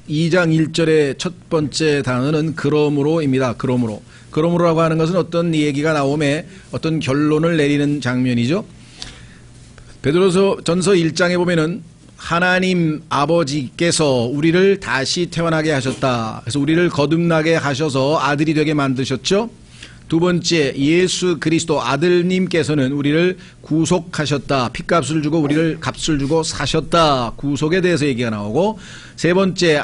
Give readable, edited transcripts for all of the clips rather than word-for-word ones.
2장 1절의 첫 번째 단어는 그러므로입니다. 그러므로라고 하는 것은 어떤 얘기가 나오면 어떤 결론을 내리는 장면이죠. 베드로서 전서 1장에 보면은 하나님 아버지께서 우리를 다시 태어나게 하셨다. 그래서 우리를 거듭나게 하셔서 아들이 되게 만드셨죠. 두 번째, 예수 그리스도 아들님께서는 우리를 구속하셨다. 핏값을 주고 우리를 값을 주고 사셨다. 구속에 대해서 얘기가 나오고, 세 번째,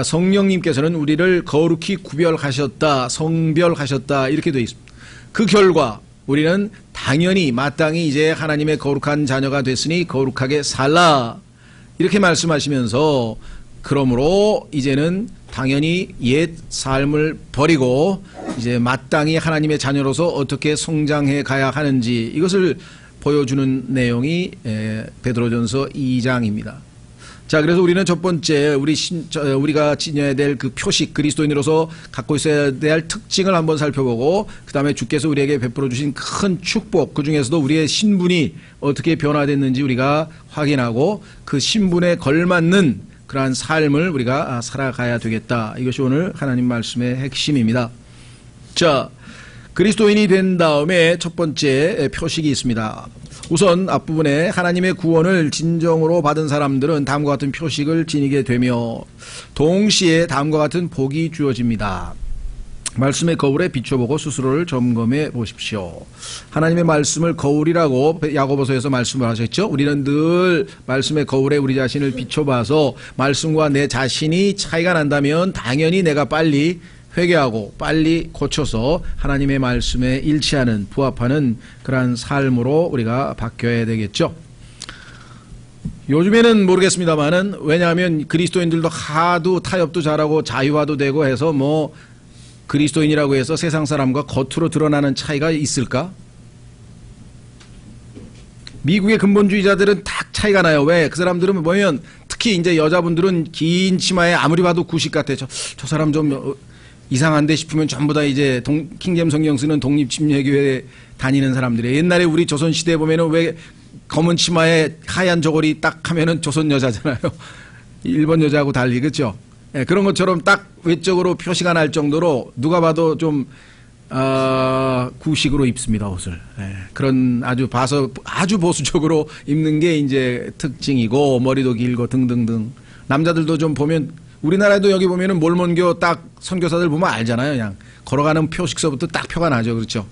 성령님께서는 우리를 거룩히 구별하셨다. 성별하셨다. 이렇게 되어 있습니다. 그 결과 우리는 당연히 마땅히 이제 하나님의 거룩한 자녀가 됐으니 거룩하게 살라. 이렇게 말씀하시면서 그러므로 이제는 당연히 옛 삶을 버리고 이제 마땅히 하나님의 자녀로서 어떻게 성장해 가야 하는지 이것을 보여주는 내용이 베드로전서 2장입니다. 자, 그래서 우리는 첫 번째 우리가 지녀야 될 그 표식, 그리스도인으로서 갖고 있어야 될 특징을 한번 살펴보고, 그 다음에 주께서 우리에게 베풀어 주신 큰 축복, 그 중에서도 우리의 신분이 어떻게 변화됐는지 우리가 확인하고 그 신분에 걸맞는 그러한 삶을 우리가 살아가야 되겠다. 이것이 오늘 하나님 말씀의 핵심입니다. 자, 그리스도인이 된 다음에 첫 번째 표식이 있습니다. 우선 앞부분에 하나님의 구원을 진정으로 받은 사람들은 다음과 같은 표식을 지니게 되며 동시에 다음과 같은 복이 주어집니다. 말씀의 거울에 비춰보고 스스로를 점검해 보십시오. 하나님의 말씀을 거울이라고 야고보서에서 말씀을 하셨죠. 우리는 늘 말씀의 거울에 우리 자신을 비춰봐서 말씀과 내 자신이 차이가 난다면 당연히 내가 빨리 회개하고 빨리 고쳐서 하나님의 말씀에 일치하는, 부합하는 그러한 삶으로 우리가 바뀌어야 되겠죠. 요즘에는 모르겠습니다만은, 왜냐하면 그리스도인들도 하도 타협도 잘하고 자유화도 되고 해서 뭐 그리스도인이라고 해서 세상 사람과 겉으로 드러나는 차이가 있을까? 미국의 근본주의자들은 딱 차이가 나요. 왜? 그 사람들은 보면 특히 이제 여자분들은 긴 치마에 아무리 봐도 구식 같아. 저 사람 좀 이상한데 싶으면 전부 다 이제 킹잼 성경 쓰는 독립침례교회 다니는 사람들이에요. 옛날에 우리 조선시대에 보면은 왜 검은 치마에 하얀 저고리 딱 하면은 조선 여자잖아요. 일본 여자하고 달리, 그렇죠? 예, 그런 것처럼 딱 외적으로 표시가 날 정도로 누가 봐도 좀 구식으로 입습니다, 옷을. 예, 그런 아주 보수적으로 입는 게 이제 특징이고, 머리도 길고 등등등. 남자들도 좀 보면, 우리나라에도 여기 보면은 몰몬교 딱 선교사들 보면 알잖아요. 그냥 걸어가는 표식서부터 딱 표가 나죠. 그렇죠?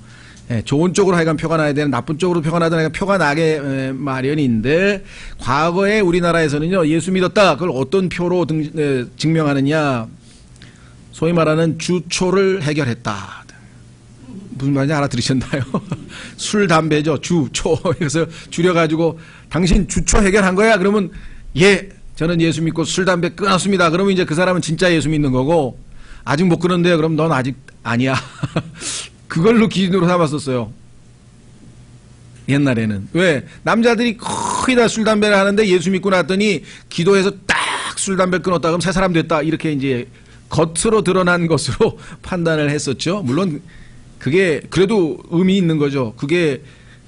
예, 좋은 쪽으로 하여간 표가 나야 되는, 나쁜 쪽으로 표가 나든 표가 나게 마련인데, 과거에 우리나라에서는요, 예수 믿었다. 그걸 어떤 표로 증명하느냐. 소위 말하는 주초를 해결했다. 무슨 말인지 알아들으셨나요? 술, 담배죠. 주, 초. 그래서 줄여가지고, 당신 주초 해결한 거야? 그러면, 예, 저는 예수 믿고 술, 담배 끊었습니다. 그러면 이제 그 사람은 진짜 예수 믿는 거고, 아직 못 끊었는데요. 그럼 넌 아직 아니야. 그걸로 기준으로 삼았었어요. 옛날에는. 왜? 남자들이 거의 다 술, 담배를 하는데 예수 믿고 났더니 기도해서 딱 술, 담배를 끊었다. 그럼 새 사람 됐다. 이렇게 이제 겉으로 드러난 것으로 판단을 했었죠. 물론 그게 그래도 의미 있는 거죠. 그게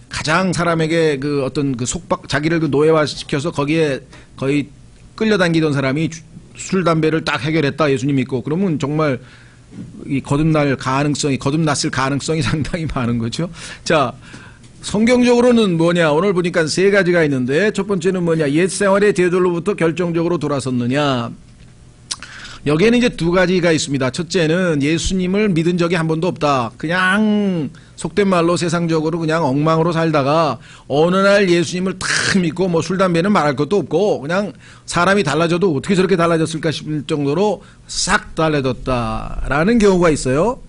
가장 사람에게 그 어떤 그 속박, 자기를 그 노예화시켜서 거기에 거의 끌려당기던 사람이 술, 담배를 딱 해결했다. 예수님 믿고. 그러면 정말 이 거듭났을 가능성이 상당히 많은 거죠. 자, 성경적으로는 뭐냐? 오늘 보니까 세 가지가 있는데, 첫 번째는 뭐냐? 옛 생활의 제절로부터 결정적으로 돌아섰느냐? 여기에는 이제 두 가지가 있습니다. 첫째는 예수님을 믿은 적이 한 번도 없다. 그냥 속된 말로 세상적으로 그냥 엉망으로 살다가 어느 날 예수님을 탁 믿고 뭐 술, 담배는 말할 것도 없고 그냥 사람이 달라져도 어떻게 저렇게 달라졌을까 싶을 정도로 싹 달라졌다라는 경우가 있어요.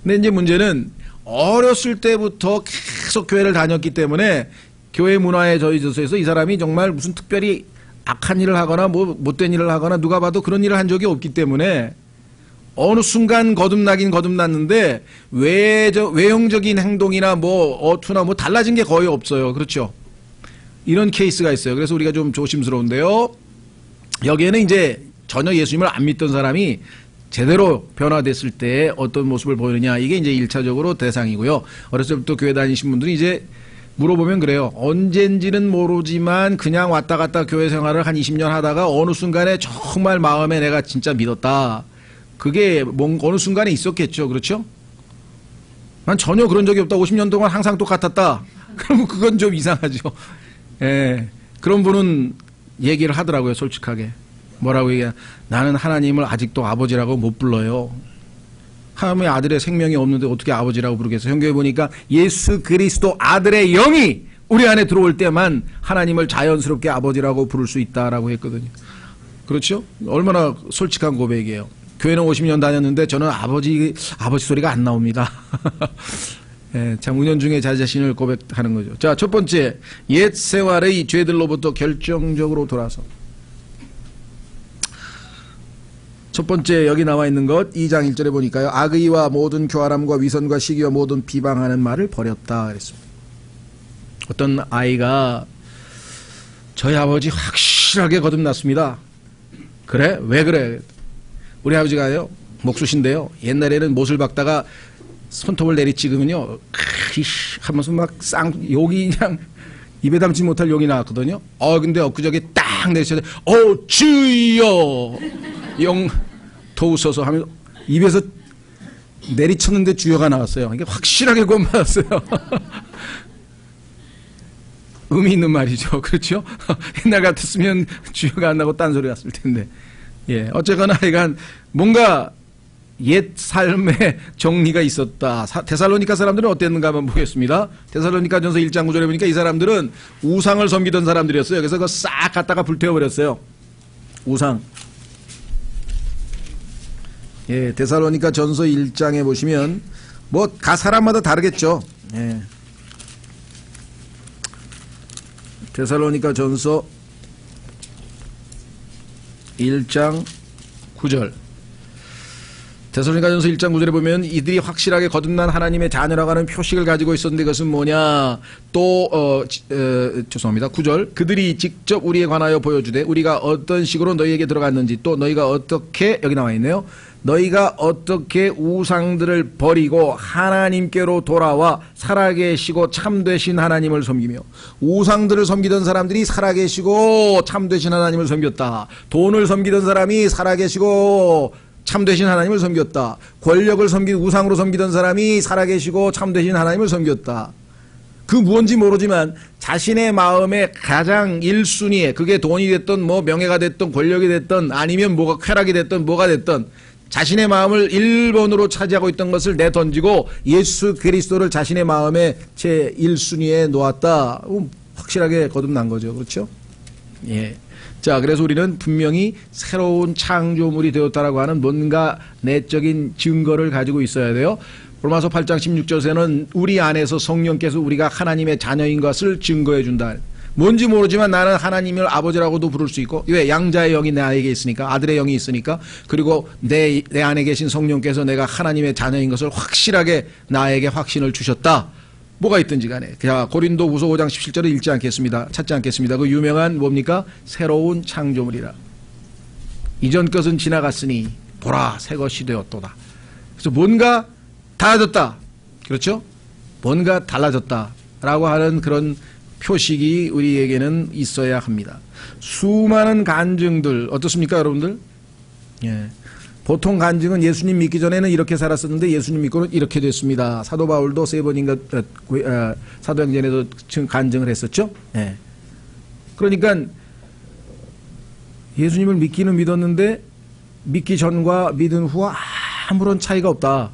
근데 이제 문제는 어렸을 때부터 계속 교회를 다녔기 때문에 교회 문화에 젖어서 이 사람이 정말 무슨 특별히 악한 일을 하거나 뭐 못된 일을 하거나 누가 봐도 그런 일을 한 적이 없기 때문에 어느 순간 거듭나긴 거듭났는데 외형적인 행동이나 뭐 어투나 뭐 달라진 게 거의 없어요. 그렇죠? 이런 케이스가 있어요. 그래서 우리가 좀 조심스러운데요. 여기에는 이제 전혀 예수님을 안 믿던 사람이 제대로 변화됐을 때 어떤 모습을 보이느냐, 이게 이제 1차적으로 대상이고요. 어렸을 때부터 교회 다니신 분들이 이제 물어보면 그래요. 언젠지는 모르지만 그냥 왔다 갔다 교회 생활을 한 20년 하다가 어느 순간에 정말 마음에 내가 진짜 믿었다. 그게 어느 순간에 있었겠죠. 그렇죠? 난 전혀 그런 적이 없다. 50년 동안 항상 똑같았다. 그러면 그건 좀 이상하죠. 예. 그런 분은 얘기를 하더라고요. 솔직하게. 뭐라고 얘기해? 나는 하나님을 아직도 아버지라고 못 불러요. 하나님의 아들의 생명이 없는데 어떻게 아버지라고 부르겠어요? 성경에 보니까 예수 그리스도 아들의 영이 우리 안에 들어올 때만 하나님을 자연스럽게 아버지라고 부를 수 있다라고 했거든요. 그렇죠? 얼마나 솔직한 고백이에요. 교회는 50년 다녔는데 저는 아버지 소리가 안 나옵니다. 예, 참 은연중에 자기 자신을 고백하는 거죠. 자, 첫 번째, 옛 생활의 죄들로부터 결정적으로 돌아서. 첫 번째 여기 나와 있는 것 2장 1절에 보니까요. 악의와 모든 교활함과 위선과 시기와 모든 비방하는 말을 버렸다 그랬습니다. 어떤 아이가 저희 아버지 확실하게 거듭났습니다. 그래? 왜 그래? 우리 아버지가요. 목수신데요. 옛날에는 못을 박다가 손톱을 내리 찍으면요. 하면서 막 욕이 그냥 입에 담지 못할 욕이 나왔거든요. 근데 엊그저께 딱 내리셔서 주여 도우소서 하면 입에서 내리쳤는데 주여가 나왔어요. 이게 확실하게 구원받았어요. 의미 있는 말이죠. 그렇죠? 옛날 같았으면 주여가 안 나고 딴 소리 갔을 텐데. 예. 어쨌거나 하여간 뭔가 옛 삶의 정리가 있었다. 데살로니가 사람들은 어땠는가 한번 보겠습니다. 데살로니가전서 1장 9절에 보니까 이 사람들은 우상을 섬기던 사람들이었어요. 그래서 그거 싹 갖다가 불태워버렸어요. 우상. 예, 데살로니가전서 1장에 보시면 사람마다 다르겠죠. 예. 데살로니가전서 1장 9절. 데살로니가전서 1장 9절에 보면 이들이 확실하게 거듭난 하나님의 자녀라고 하는 표식을 가지고 있었는데 그것은 뭐냐. 죄송합니다. 9절. 그들이 직접 우리에 관하여 보여주되 우리가 어떤 식으로 너희에게 들어갔는지 또 너희가 어떻게 여기 나와 있네요. 너희가 어떻게 우상들을 버리고 하나님께로 돌아와 살아계시고 참되신 하나님을 섬기며. 우상들을 섬기던 사람들이 살아계시고 참되신 하나님을 섬겼다. 돈을 섬기던 사람이 살아계시고 참되신 하나님을 섬겼다. 권력을 우상으로 섬기던 사람이 살아계시고 참되신 하나님을 섬겼다. 그 무언지 모르지만 자신의 마음에 가장 1순위에 그게 돈이 됐든 명예가 됐든 권력이 됐든 아니면 쾌락이 됐든 뭐가 됐든 자신의 마음을 1번으로 차지하고 있던 것을 내던지고 예수 그리스도를 자신의 마음에 제 1순위에 놓았다. 확실하게 거듭난 거죠. 그렇죠? 예. 자, 그래서 우리는 분명히 새로운 창조물이 되었다라고 하는 뭔가 내적인 증거를 가지고 있어야 돼요. 로마서 8장 16절에는 우리 안에서 성령께서 우리가 하나님의 자녀인 것을 증거해 준다. 뭔지 모르지만 나는 하나님을 아버지라고도 부를 수 있고, 왜? 양자의 영이 내 안에 있으니까, 아들의 영이 있으니까, 그리고 내 안에 계신 성령께서 내가 하나님의 자녀인 것을 확실하게 나에게 확신을 주셨다. 뭐가 있든지 간에. 자, 고린도후서 5장 17절을 찾지 않겠습니다. 그 유명한 뭡니까? 새로운 창조물이라. 이전 것은 지나갔으니 보라 새 것이 되었도다. 그래서 뭔가 달라졌다. 그렇죠? 뭔가 달라졌다라고 하는 그런 표식이 우리에게는 있어야 합니다. 수많은 간증들 어떻습니까, 여러분들? 예. 보통 간증은 예수님 믿기 전에는 이렇게 살았었는데 예수님 믿고는 이렇게 됐습니다. 사도 바울도 3번인가 사도행전에도 간증을 했었죠. 예. 그러니까 예수님을 믿기는 믿었는데 믿기 전과 믿은 후와 아무런 차이가 없다.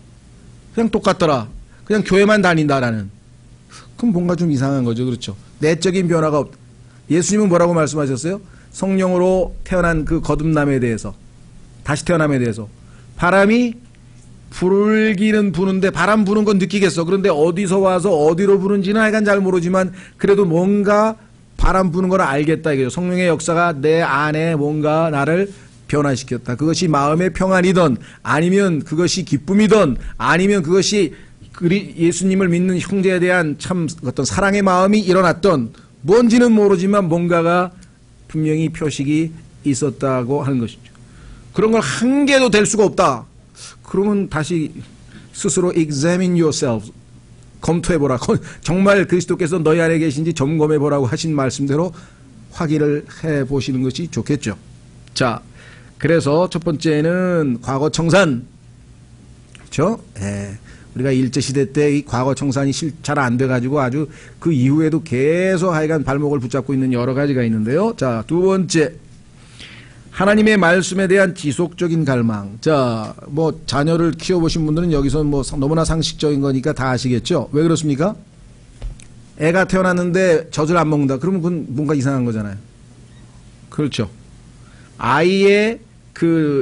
그냥 똑같더라. 그냥 교회만 다닌다라는. 그럼 뭔가 좀 이상한 거죠. 그렇죠? 내적인 변화가 없다. 예수님은 뭐라고 말씀하셨어요? 성령으로 태어난 그 거듭남에 대해서, 다시 태어남에 대해서. 바람이 불기는 부는데 바람 부는 건 느끼겠어. 그런데 어디서 와서 어디로 부는지는 하여간 잘 모르지만 그래도 뭔가 바람 부는 걸 알겠다 이거죠. 성령의 역사가 내 안에 뭔가 나를 변화시켰다. 그것이 마음의 평안이든 아니면 그것이 기쁨이든 아니면 그것이 예수님을 믿는 형제에 대한 참 어떤 사랑의 마음이 일어났던 뭔지는 모르지만 뭔가가 분명히 표식이 있었다고 하는 것이죠. 그런 걸 한 개도 될 수가 없다. 그러면 다시 스스로 examine yourself. 검토해보라. 정말 그리스도께서 너희 안에 계신지 점검해보라고 하신 말씀대로 확인을 해보시는 것이 좋겠죠. 자, 그래서 첫 번째는 과거 청산. 그렇죠? 예. 우리가 일제시대 때 이 과거 청산이 잘 안 돼가지고 아주 그 이후에도 계속 하여간 발목을 붙잡고 있는 여러 가지가 있는데요. 자, 두 번째. 하나님의 말씀에 대한 지속적인 갈망. 자, 뭐 자녀를 키워보신 분들은 여기서 뭐 너무나 상식적인 거니까 다 아시겠죠? 왜 그렇습니까? 애가 태어났는데 젖을 안 먹는다. 그러면 그건 뭔가 이상한 거잖아요. 그렇죠. 아이의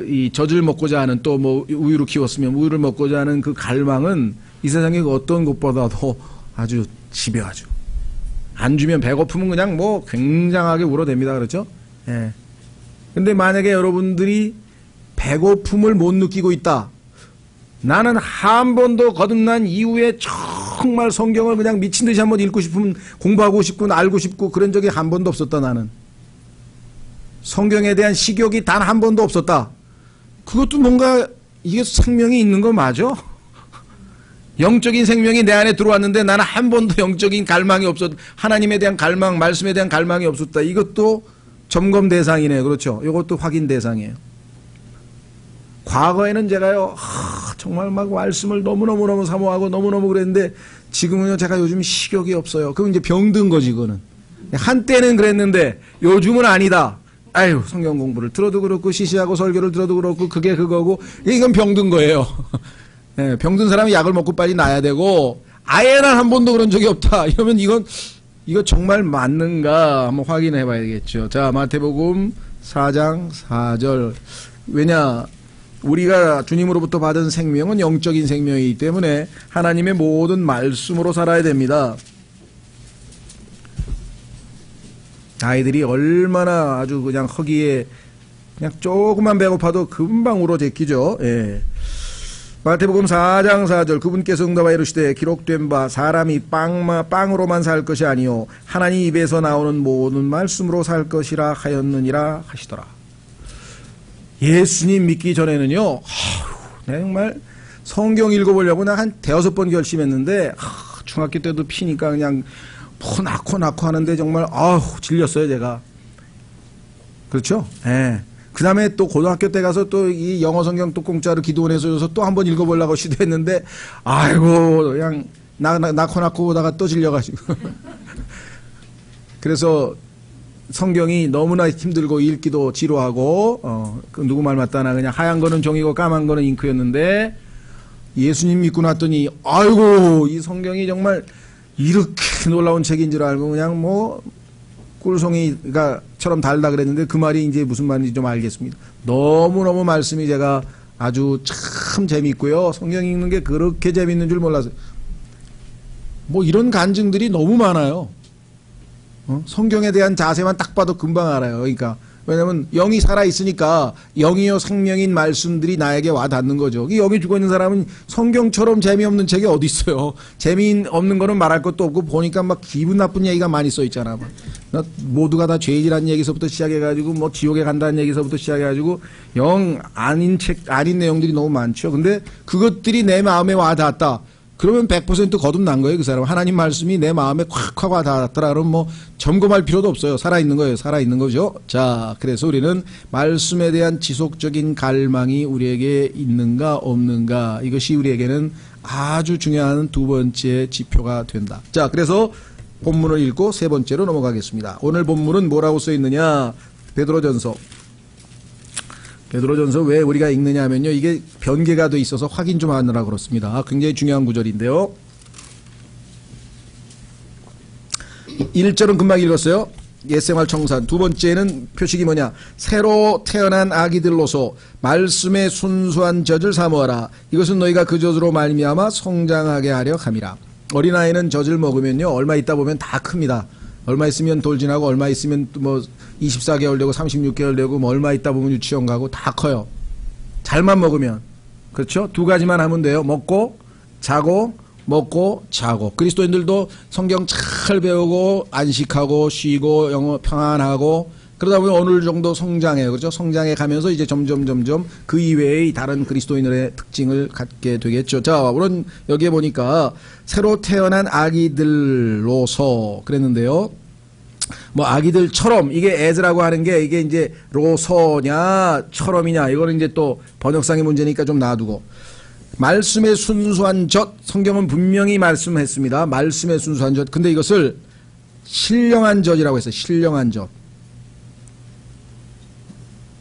이 젖을 먹고자 하는, 또 뭐 우유로 키웠으면 우유를 먹고자 하는 그 갈망은 이 세상의 어떤 것보다도 아주 집요하죠. 안 주면 배고프면 그냥 뭐 굉장하게 울어댑니다. 그렇죠? 예. 근데 만약에 여러분들이 배고픔을 못 느끼고 있다. 나는 한 번도 거듭난 이후에 정말 성경을 그냥 미친 듯이 한번 읽고 싶으면 공부하고 싶고 알고 싶고 그런 적이 한 번도 없었다. 나는 성경에 대한 식욕이 단 한 번도 없었다. 그것도 뭔가 이게 생명이 있는 거 맞아? 영적인 생명이 내 안에 들어왔는데 나는 한 번도 영적인 갈망이 없었다. 하나님에 대한 갈망, 말씀에 대한 갈망이 없었다. 이것도 점검 대상이네. 그렇죠? 이것도 확인 대상이에요. 과거에는 제가요, 정말 막 말씀을 너무너무 사모하고 너무너무 그랬는데 지금은요, 제가 요즘 식욕이 없어요. 그럼 이제 병든 거지, 그거는. 한때는 그랬는데 요즘은 아니다. 아유, 성경 공부를 들어도 그렇고 시시하고 설교를 들어도 그렇고 그게 그거고 이건 병든 거예요. 네, 병든 사람이 약을 먹고 빨리 나야 되고 아예 난 한 번도 그런 적이 없다. 이러면 이거 정말 맞는가 한번 확인해 봐야겠죠. 자, 마태복음 4장 4절. 왜냐? 우리가 주님으로부터 받은 생명은 영적인 생명이기 때문에 하나님의 모든 말씀으로 살아야 됩니다. 아이들이 얼마나 아주 그냥 허기에 그냥 조금만 배고파도 금방 울어제끼죠. 예. 마태복음 4장 4절. 그분께서 응답하여 이르시되 기록된 바 사람이 빵으로만 살 것이 아니요 하나님 입에서 나오는 모든 말씀으로 살 것이라 하였느니라 하시더라. 예수님 믿기 전에는요, 정말 성경 읽어보려고 나 한 대여섯 번 결심했는데 중학교 때도 피니까 그냥 낳고 하는데 정말 질렸어요 제가. 그렇죠? 예. 그 다음에 또 고등학교 때 가서 또 이 영어 성경 또 공짜로 기도원에서 줘서 또 한번 읽어보려고 시도했는데 아이고 그냥 낳고 오다가 또 질려가지고 그래서 성경이 너무나 힘들고 읽기도 지루하고 그 누구 말 맞다나 그냥 하얀 거는 종이고 까만 거는 잉크였는데 예수님 믿고 났더니 아이고 이 성경이 정말 이렇게 놀라운 책인 줄 알고 그냥 뭐 꿀송이가처럼 달다 그랬는데 그 말이 이제 무슨 말인지 좀 알겠습니다. 너무너무 말씀이 제가 아주 참 재밌고요. 성경 읽는 게 그렇게 재밌는 줄 몰랐어요. 뭐 이런 간증들이 너무 많아요. 성경에 대한 자세만 딱 봐도 금방 알아요. 그러니까 왜냐면 영이 살아있으니까 영이요 생명인 말씀들이 나에게 와닿는 거죠. 영이 죽어있는 사람은 성경처럼 재미없는 책이 어디 있어요. 재미없는 거는 말할 것도 없고 보니까 막 기분 나쁜 얘기가 많이 써있잖아. 모두가 다 죄인이라는 얘기서부터 시작해가지고 뭐 지옥에 간다는 얘기서부터 시작해가지고 영 아닌 아닌 내용들이 너무 많죠. 근데 그것들이 내 마음에 와닿았다. 그러면 100% 거듭난 거예요. 그 사람 하나님 말씀이 내 마음에 콱콱 와닿았더라. 그러면 뭐 점검할 필요도 없어요. 살아있는 거예요. 살아있는 거죠. 자, 그래서 우리는 말씀에 대한 지속적인 갈망이 우리에게 있는가 없는가, 이것이 우리에게는 아주 중요한 두 번째 지표가 된다. 자, 그래서 본문을 읽고 세 번째로 넘어가겠습니다. 오늘 본문은 뭐라고 써 있느냐? 베드로전서 왜 우리가 읽느냐 하면요, 이게 변개가 돼 있어서 확인 좀 하느라 그렇습니다. 굉장히 중요한 구절인데요. 1절은 금방 읽었어요. 옛생활 청산. 두 번째는 표식이 뭐냐? 새로 태어난 아기들로서 말씀의 순수한 젖을 사모하라. 이것은 너희가 그 젖으로 말미암아 성장하게 하려 함이라. 어린아이는 젖을 먹으면요, 얼마 있다 보면 다 큽니다. 얼마 있으면 돌진하고 얼마 있으면 뭐 24개월 되고 36개월 되고 뭐 얼마 있다 보면 유치원 가고 다 커요. 잘만 먹으면. 그렇죠? 두 가지만 하면 돼요. 먹고 자고 먹고 자고. 그리스도인들도 성경 잘 배우고 안식하고 쉬고 영어 평안하고 그러다 보면 어느 정도 성장해요. 그렇죠? 성장해 가면서 이제 점점 그 이외의 다른 그리스도인들의 특징을 갖게 되겠죠. 자, 우선 여기에 보니까 새로 태어난 아기들로서 그랬는데요. 뭐 아기들처럼 이게 as라고 하는 게 이게 이제 로서냐 처럼이냐 이거는 이제 또 번역상의 문제니까 좀 놔두고 말씀의 순수한 젖 성경은 분명히 말씀했습니다. 말씀의 순수한 젖. 근데 이것을 신령한 젖이라고 했어요. 신령한 젖.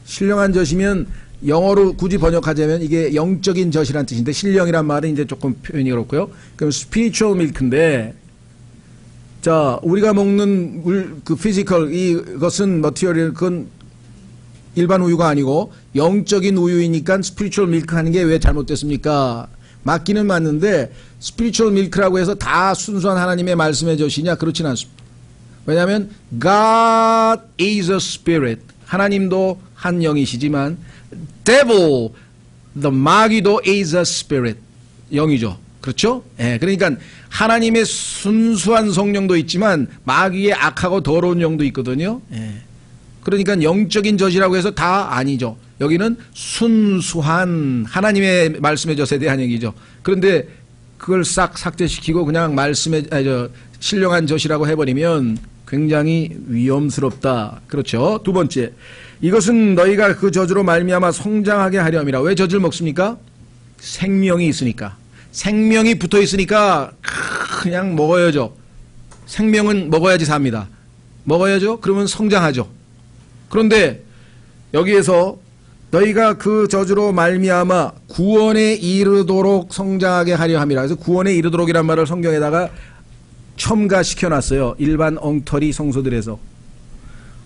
신령한 젖이면 영어로 굳이 번역하자면 이게 영적인 젖이란 뜻인데 신령이란 말은 이제 조금 표현이 그렇고요. 그럼 spiritual milk인데 자, 우리가 먹는 그 피지컬 이것은 머티리얼 그건 일반 우유가 아니고 영적인 우유이니까 스피리추얼 밀크 하는 게 왜 잘못됐습니까? 맞기는 맞는데 스피리추얼 밀크라고 해서 다 순수한 하나님의 말씀의 젖이냐? 그렇진 않습니다. 왜냐하면 God is a spirit. 하나님도 한 영이시지만 devil, the 마귀도 is a spirit. 영이죠. 그렇죠? 예, 그러니까 하나님의 순수한 성령도 있지만 마귀의 악하고 더러운 영도 있거든요. 예. 그러니까 영적인 젖이라고 해서 다 아니죠. 여기는 순수한 하나님의 말씀의 젖에 대한 얘기죠. 그런데 그걸 싹 삭제시키고 그냥 신령한 젖이라고 해버리면 굉장히 위험스럽다. 그렇죠? 두 번째, 이것은 너희가 그 젖으로 말미암아 성장하게 하려 함이라. 왜 젖을 먹습니까? 생명이 있으니까. 생명이 붙어 있으니까 그냥 먹어야죠. 생명은 먹어야지 삽니다. 먹어야죠. 그러면 성장하죠. 그런데 여기에서 너희가 그 젖으로 말미암아 구원에 이르도록 성장하게 하려 함이라. 그래서 구원에 이르도록이란 말을 성경에다가 첨가시켜놨어요. 일반 엉터리 성서들에서.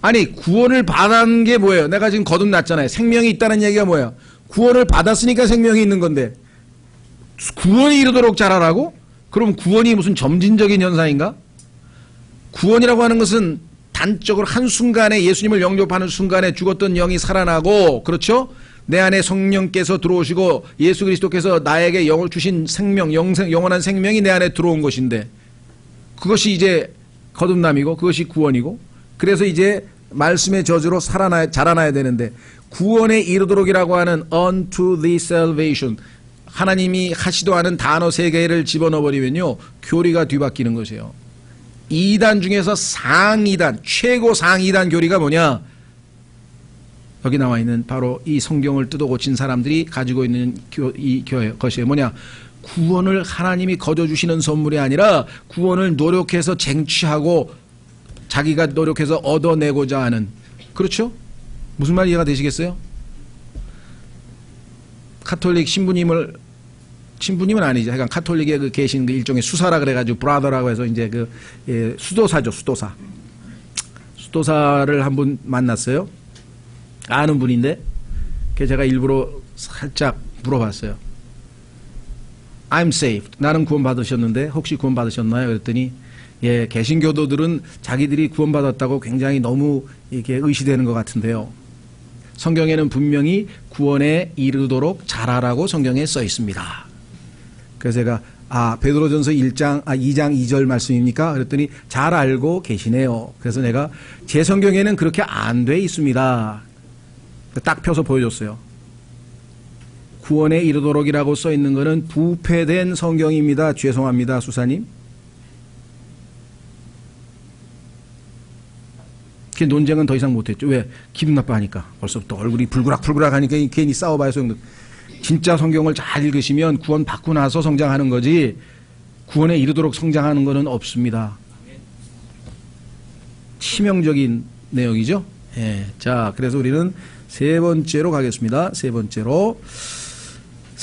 아니 구원을 받은 게 뭐예요? 내가 지금 거듭났잖아요. 생명이 있다는 얘기가 뭐예요? 구원을 받았으니까 생명이 있는 건데 구원이 이르도록 자라라고? 그럼 구원이 무슨 점진적인 현상인가? 구원이라고 하는 것은 단적으로 한순간에 예수님을 영접하는 순간에 죽었던 영이 살아나고 그렇죠? 내 안에 성령께서 들어오시고 예수 그리스도께서 나에게 영을 주신 생명, 영원한 생명이 내 안에 들어온 것인데 그것이 이제 거듭남이고 그것이 구원이고 그래서 이제 말씀의 저주로 자라나야 되는데 구원에 이르도록이라고 하는 unto the salvation 하나님이 하시도 않은 단어 3개를 집어넣어버리면요 교리가 뒤바뀌는 것이에요. 2단 중에서 상이단 최고 상이단 교리가 뭐냐? 여기 나와 있는 바로 이 성경을 뜯어 고친 사람들이 가지고 있는 것이에요. 뭐냐? 구원을 하나님이 거저주시는 선물이 아니라 구원을 노력해서 쟁취하고 자기가 노력해서 얻어내고자 하는 그렇죠? 무슨 말 이해가 되시겠어요? 카톨릭 신부님은 아니죠. 약간 카톨릭에 계신 그 일종의 수사라 그래가지고 브라더라고 해서 이제 수도사죠. 수도사를 한 분 만났어요. 아는 분인데 제가 일부러 살짝 물어봤어요. I'm saved. 나는 구원 받으셨는데 혹시 구원 받으셨나요? 그랬더니 예, 개신교도들은 자기들이 구원 받았다고 굉장히 너무 이렇게 의시되는 것 같은데요. 성경에는 분명히 구원에 이르도록 자라라고 성경에 써 있습니다. 그래서 제가 베드로전서 2장 2절 말씀입니까? 그랬더니 잘 알고 계시네요. 그래서 내가 제 성경에는 그렇게 안 돼 있습니다. 딱 펴서 보여줬어요. 구원에 이르도록이라고 써 있는 거는 부패된 성경입니다. 죄송합니다, 수사님. 그 논쟁은 더 이상 못했죠. 왜? 기분 나빠하니까. 벌써부터 얼굴이 불그락불그락 하니까 괜히 싸워봐요. 진짜 성경을 잘 읽으시면 구원 받고 나서 성장하는 거지 구원에 이르도록 성장하는 것은 없습니다. 치명적인 내용이죠. 예. 자, 그래서 우리는 세 번째로 가겠습니다. 세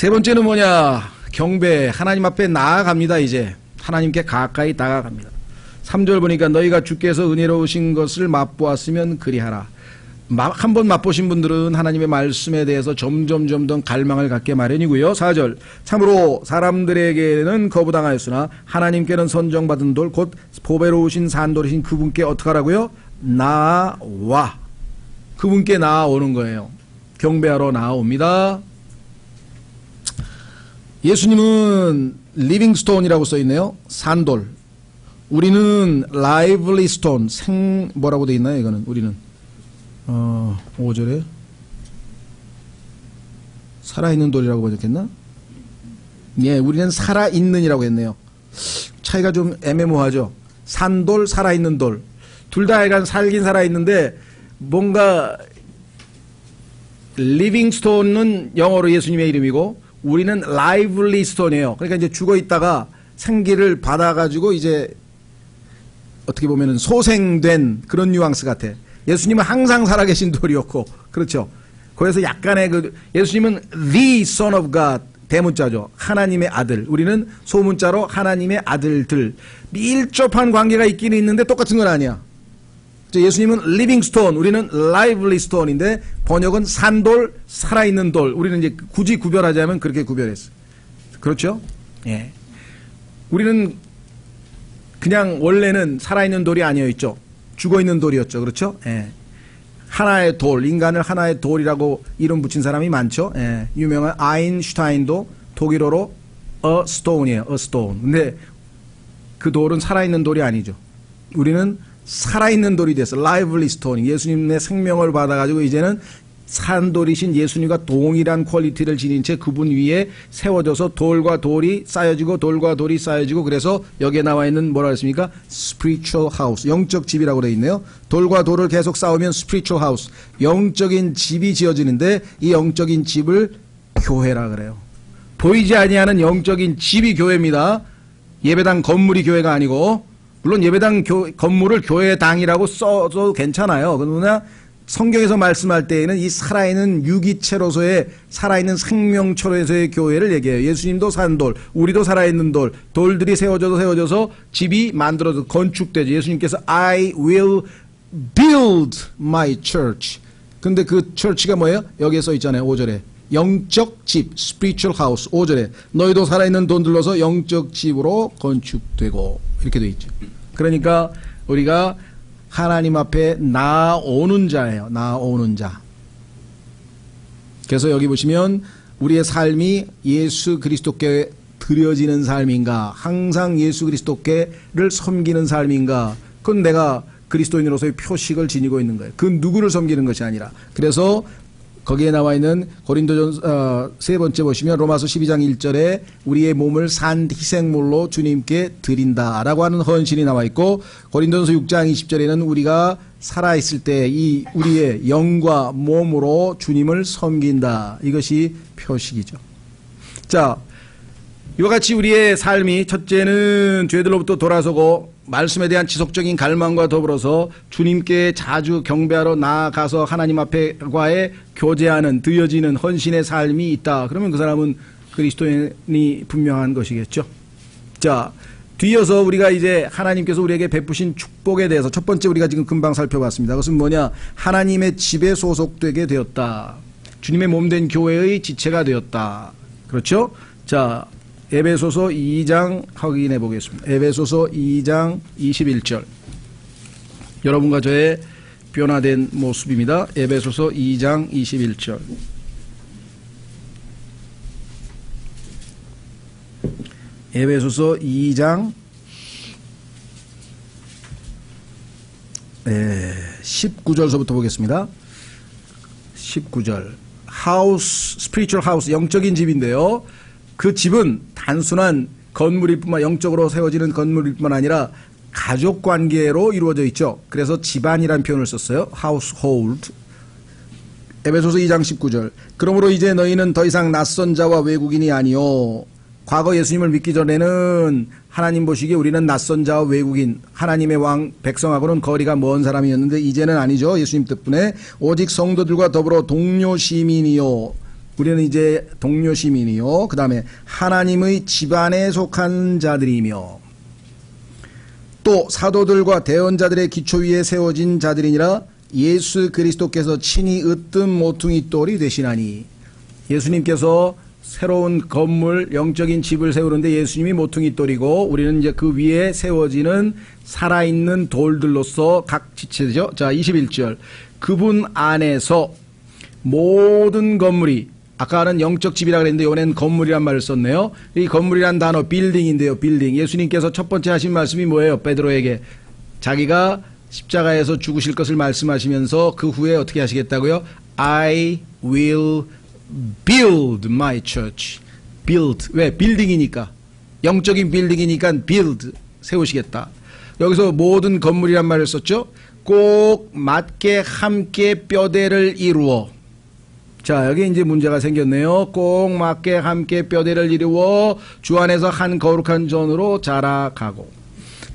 번째는 뭐냐? 경배. 하나님 앞에 나아갑니다. 이제 하나님께 가까이 다가갑니다. 3절 보니까 너희가 주께서 은혜로우신 것을 맛보았으면 그리하라. 한번 맛보신 분들은 하나님의 말씀에 대해서 점점 더 갈망을 갖게 마련이고요. 4절 참으로 사람들에게는 거부당하였으나 하나님께는 선정받은 돌 곧 보배로우신 산돌이신 그분께 어떻게 하라고요? 나와. 그분께 나아오는 거예요. 경배하러 나아옵니다. 예수님은 리빙스톤이라고 써있네요. 산돌. 우리는 라이블리 스톤, 뭐라고 돼 있나요? 이거는 우리는 5절에 살아있는 돌이라고 번역했나? 예, 우리는 살아있는이라고 했네요. 차이가 좀 애매모호하죠. 산돌, 살아있는 돌. 둘 다 약간 살긴 살아있는데 뭔가 리빙스톤은 영어로 예수님의 이름이고 우리는 라이블리 스톤이에요. 그러니까 이제 죽어 있다가 생기를 받아가지고 이제 어떻게 보면은 소생된 그런 뉘앙스 같아. 예수님은 항상 살아계신 돌이었고, 그렇죠. 그래서 약간의 예수님은 the Son of God, 대문자죠. 하나님의 아들. 우리는 소문자로 하나님의 아들들. 밀접한 관계가 있기는 있는데 똑같은 건 아니야. 예수님은 living stone, 우리는 lively stone인데 번역은 산돌, 살아있는 돌. 우리는 이제 굳이 구별하자면 그렇게 구별했어. 그렇죠? 예. 우리는 그냥 원래는 살아있는 돌이 아니었죠. 죽어있는 돌이었죠. 그렇죠? 예. 하나의 돌, 인간을 하나의 돌이라고 이름 붙인 사람이 많죠. 예. 유명한 아인슈타인도 독일어로 a stone이에요. a stone. 근데 그 돌은 살아있는 돌이 아니죠. 우리는 살아있는 돌이 됐어. lively stone. 예수님의 생명을 받아가지고 이제는 산돌이신 예수님과 동일한 퀄리티를 지닌 채 그분 위에 세워져서 돌과 돌이 쌓여지고 돌과 돌이 쌓여지고 그래서 여기에 나와 있는 뭐라 했습니까? spiritual house. 영적 집이라고 되어 있네요. 돌과 돌을 계속 쌓으면 spiritual house. 영적인 집이 지어지는데 이 영적인 집을 교회라 그래요. 보이지 아니하는 영적인 집이 교회입니다. 예배당 건물이 교회가 아니고 물론 예배당 건물을 교회당이라고 써도 괜찮아요. 그러나 성경에서 말씀할 때에는 이 살아있는 유기체로서의 살아있는 생명체로서의 교회를 얘기해요. 예수님도 산돌, 우리도 살아있는 돌, 돌들이 세워져서 집이 만들어져 건축되죠. 예수님께서 I will build my church. 근데 그 church가 뭐예요? 여기에 써 있잖아요. 5절에. 영적 집, spiritual house. 5절에 너희도 살아있는 돈들로서 영적 집으로 건축되고 이렇게 돼 있죠. 그러니까 우리가 하나님 앞에 나오는 자예요. 나오는 자. 그래서 여기 보시면 우리의 삶이 예수 그리스도께 드려지는 삶인가, 항상 예수 그리스도께를 섬기는 삶인가, 그건 내가 그리스도인으로서의 표식을 지니고 있는 거예요. 그 누구를 섬기는 것이 아니라. 그래서 거기에 나와 있는 고린도전서 세 번째 보시면 로마서 12장 1절에 우리의 몸을 산 희생물로 주님께 드린다라고 하는 헌신이 나와 있고 고린도전서 6장 20절에는 우리가 살아있을 때 이 우리의 영과 몸으로 주님을 섬긴다. 이것이 표식이죠. 자, 이와 같이 우리의 삶이 첫째는 죄들로부터 돌아서고 말씀에 대한 지속적인 갈망과 더불어서 주님께 자주 경배하러 나아가서 하나님 앞에과의 교제하는 드려지는 헌신의 삶이 있다. 그러면 그 사람은 그리스도인이 분명한 것이겠죠. 자, 뒤이어서 우리가 이제 하나님께서 우리에게 베푸신 축복에 대해서 첫 번째 우리가 지금 금방 살펴봤습니다. 그것은 뭐냐? 하나님의 집에 소속되게 되었다. 주님의 몸된 교회의 지체가 되었다. 그렇죠? 자, 에베소서 2장 확인해 보겠습니다. 에베소서 2장 21절. 여러분과 저의 변화된 모습입니다. 에베소서 2장 21절. 에베소서 2장 19절서부터 보겠습니다. 19절. 하우스, 스피리추얼 하우스, 영적인 집인데요. 그 집은 단순한 건물일 뿐만 영적으로 세워지는 건물일 뿐만 아니라 가족 관계로 이루어져 있죠. 그래서 집안이라는 표현을 썼어요. household. 에베소서 2장 19절. 그러므로 이제 너희는 더 이상 낯선 자와 외국인이 아니요. 과거 예수님을 믿기 전에는 하나님 보시기에 우리는 낯선 자와 외국인, 하나님의 왕 백성하고는 거리가 먼 사람이었는데 이제는 아니죠. 예수님 덕분에 오직 성도들과 더불어 동료 시민이요. 우리는 이제 동료 시민이요. 그 다음에 하나님의 집안에 속한 자들이며 또 사도들과 대언자들의 기초 위에 세워진 자들이니라. 예수 그리스도께서 친히 으뜸 모퉁이 돌이 되시나니. 예수님께서 새로운 건물, 영적인 집을 세우는데 예수님이 모퉁이 돌이고 우리는 이제 그 위에 세워지는 살아있는 돌들로서 각 지체죠. 자, 21절. 그분 안에서 모든 건물이, 아까는 영적 집이라 그랬는데 이번엔 건물이란 말을 썼네요. 이 건물이란 단어 빌딩인데요. 빌딩. 예수님께서 첫 번째 하신 말씀이 뭐예요? 베드로에게 자기가 십자가에서 죽으실 것을 말씀하시면서 그 후에 어떻게 하시겠다고요? I will build my church. build. 왜? 빌딩이니까. 영적인 빌딩이니까 build. 세우시겠다. 여기서 모든 건물이란 말을 썼죠? 꼭 맞게 함께 뼈대를 이루어. 자, 여기 이제 문제가 생겼네요. 꼭 맞게 함께 뼈대를 이루어 주 안에서 한 거룩한 전으로 자라가고.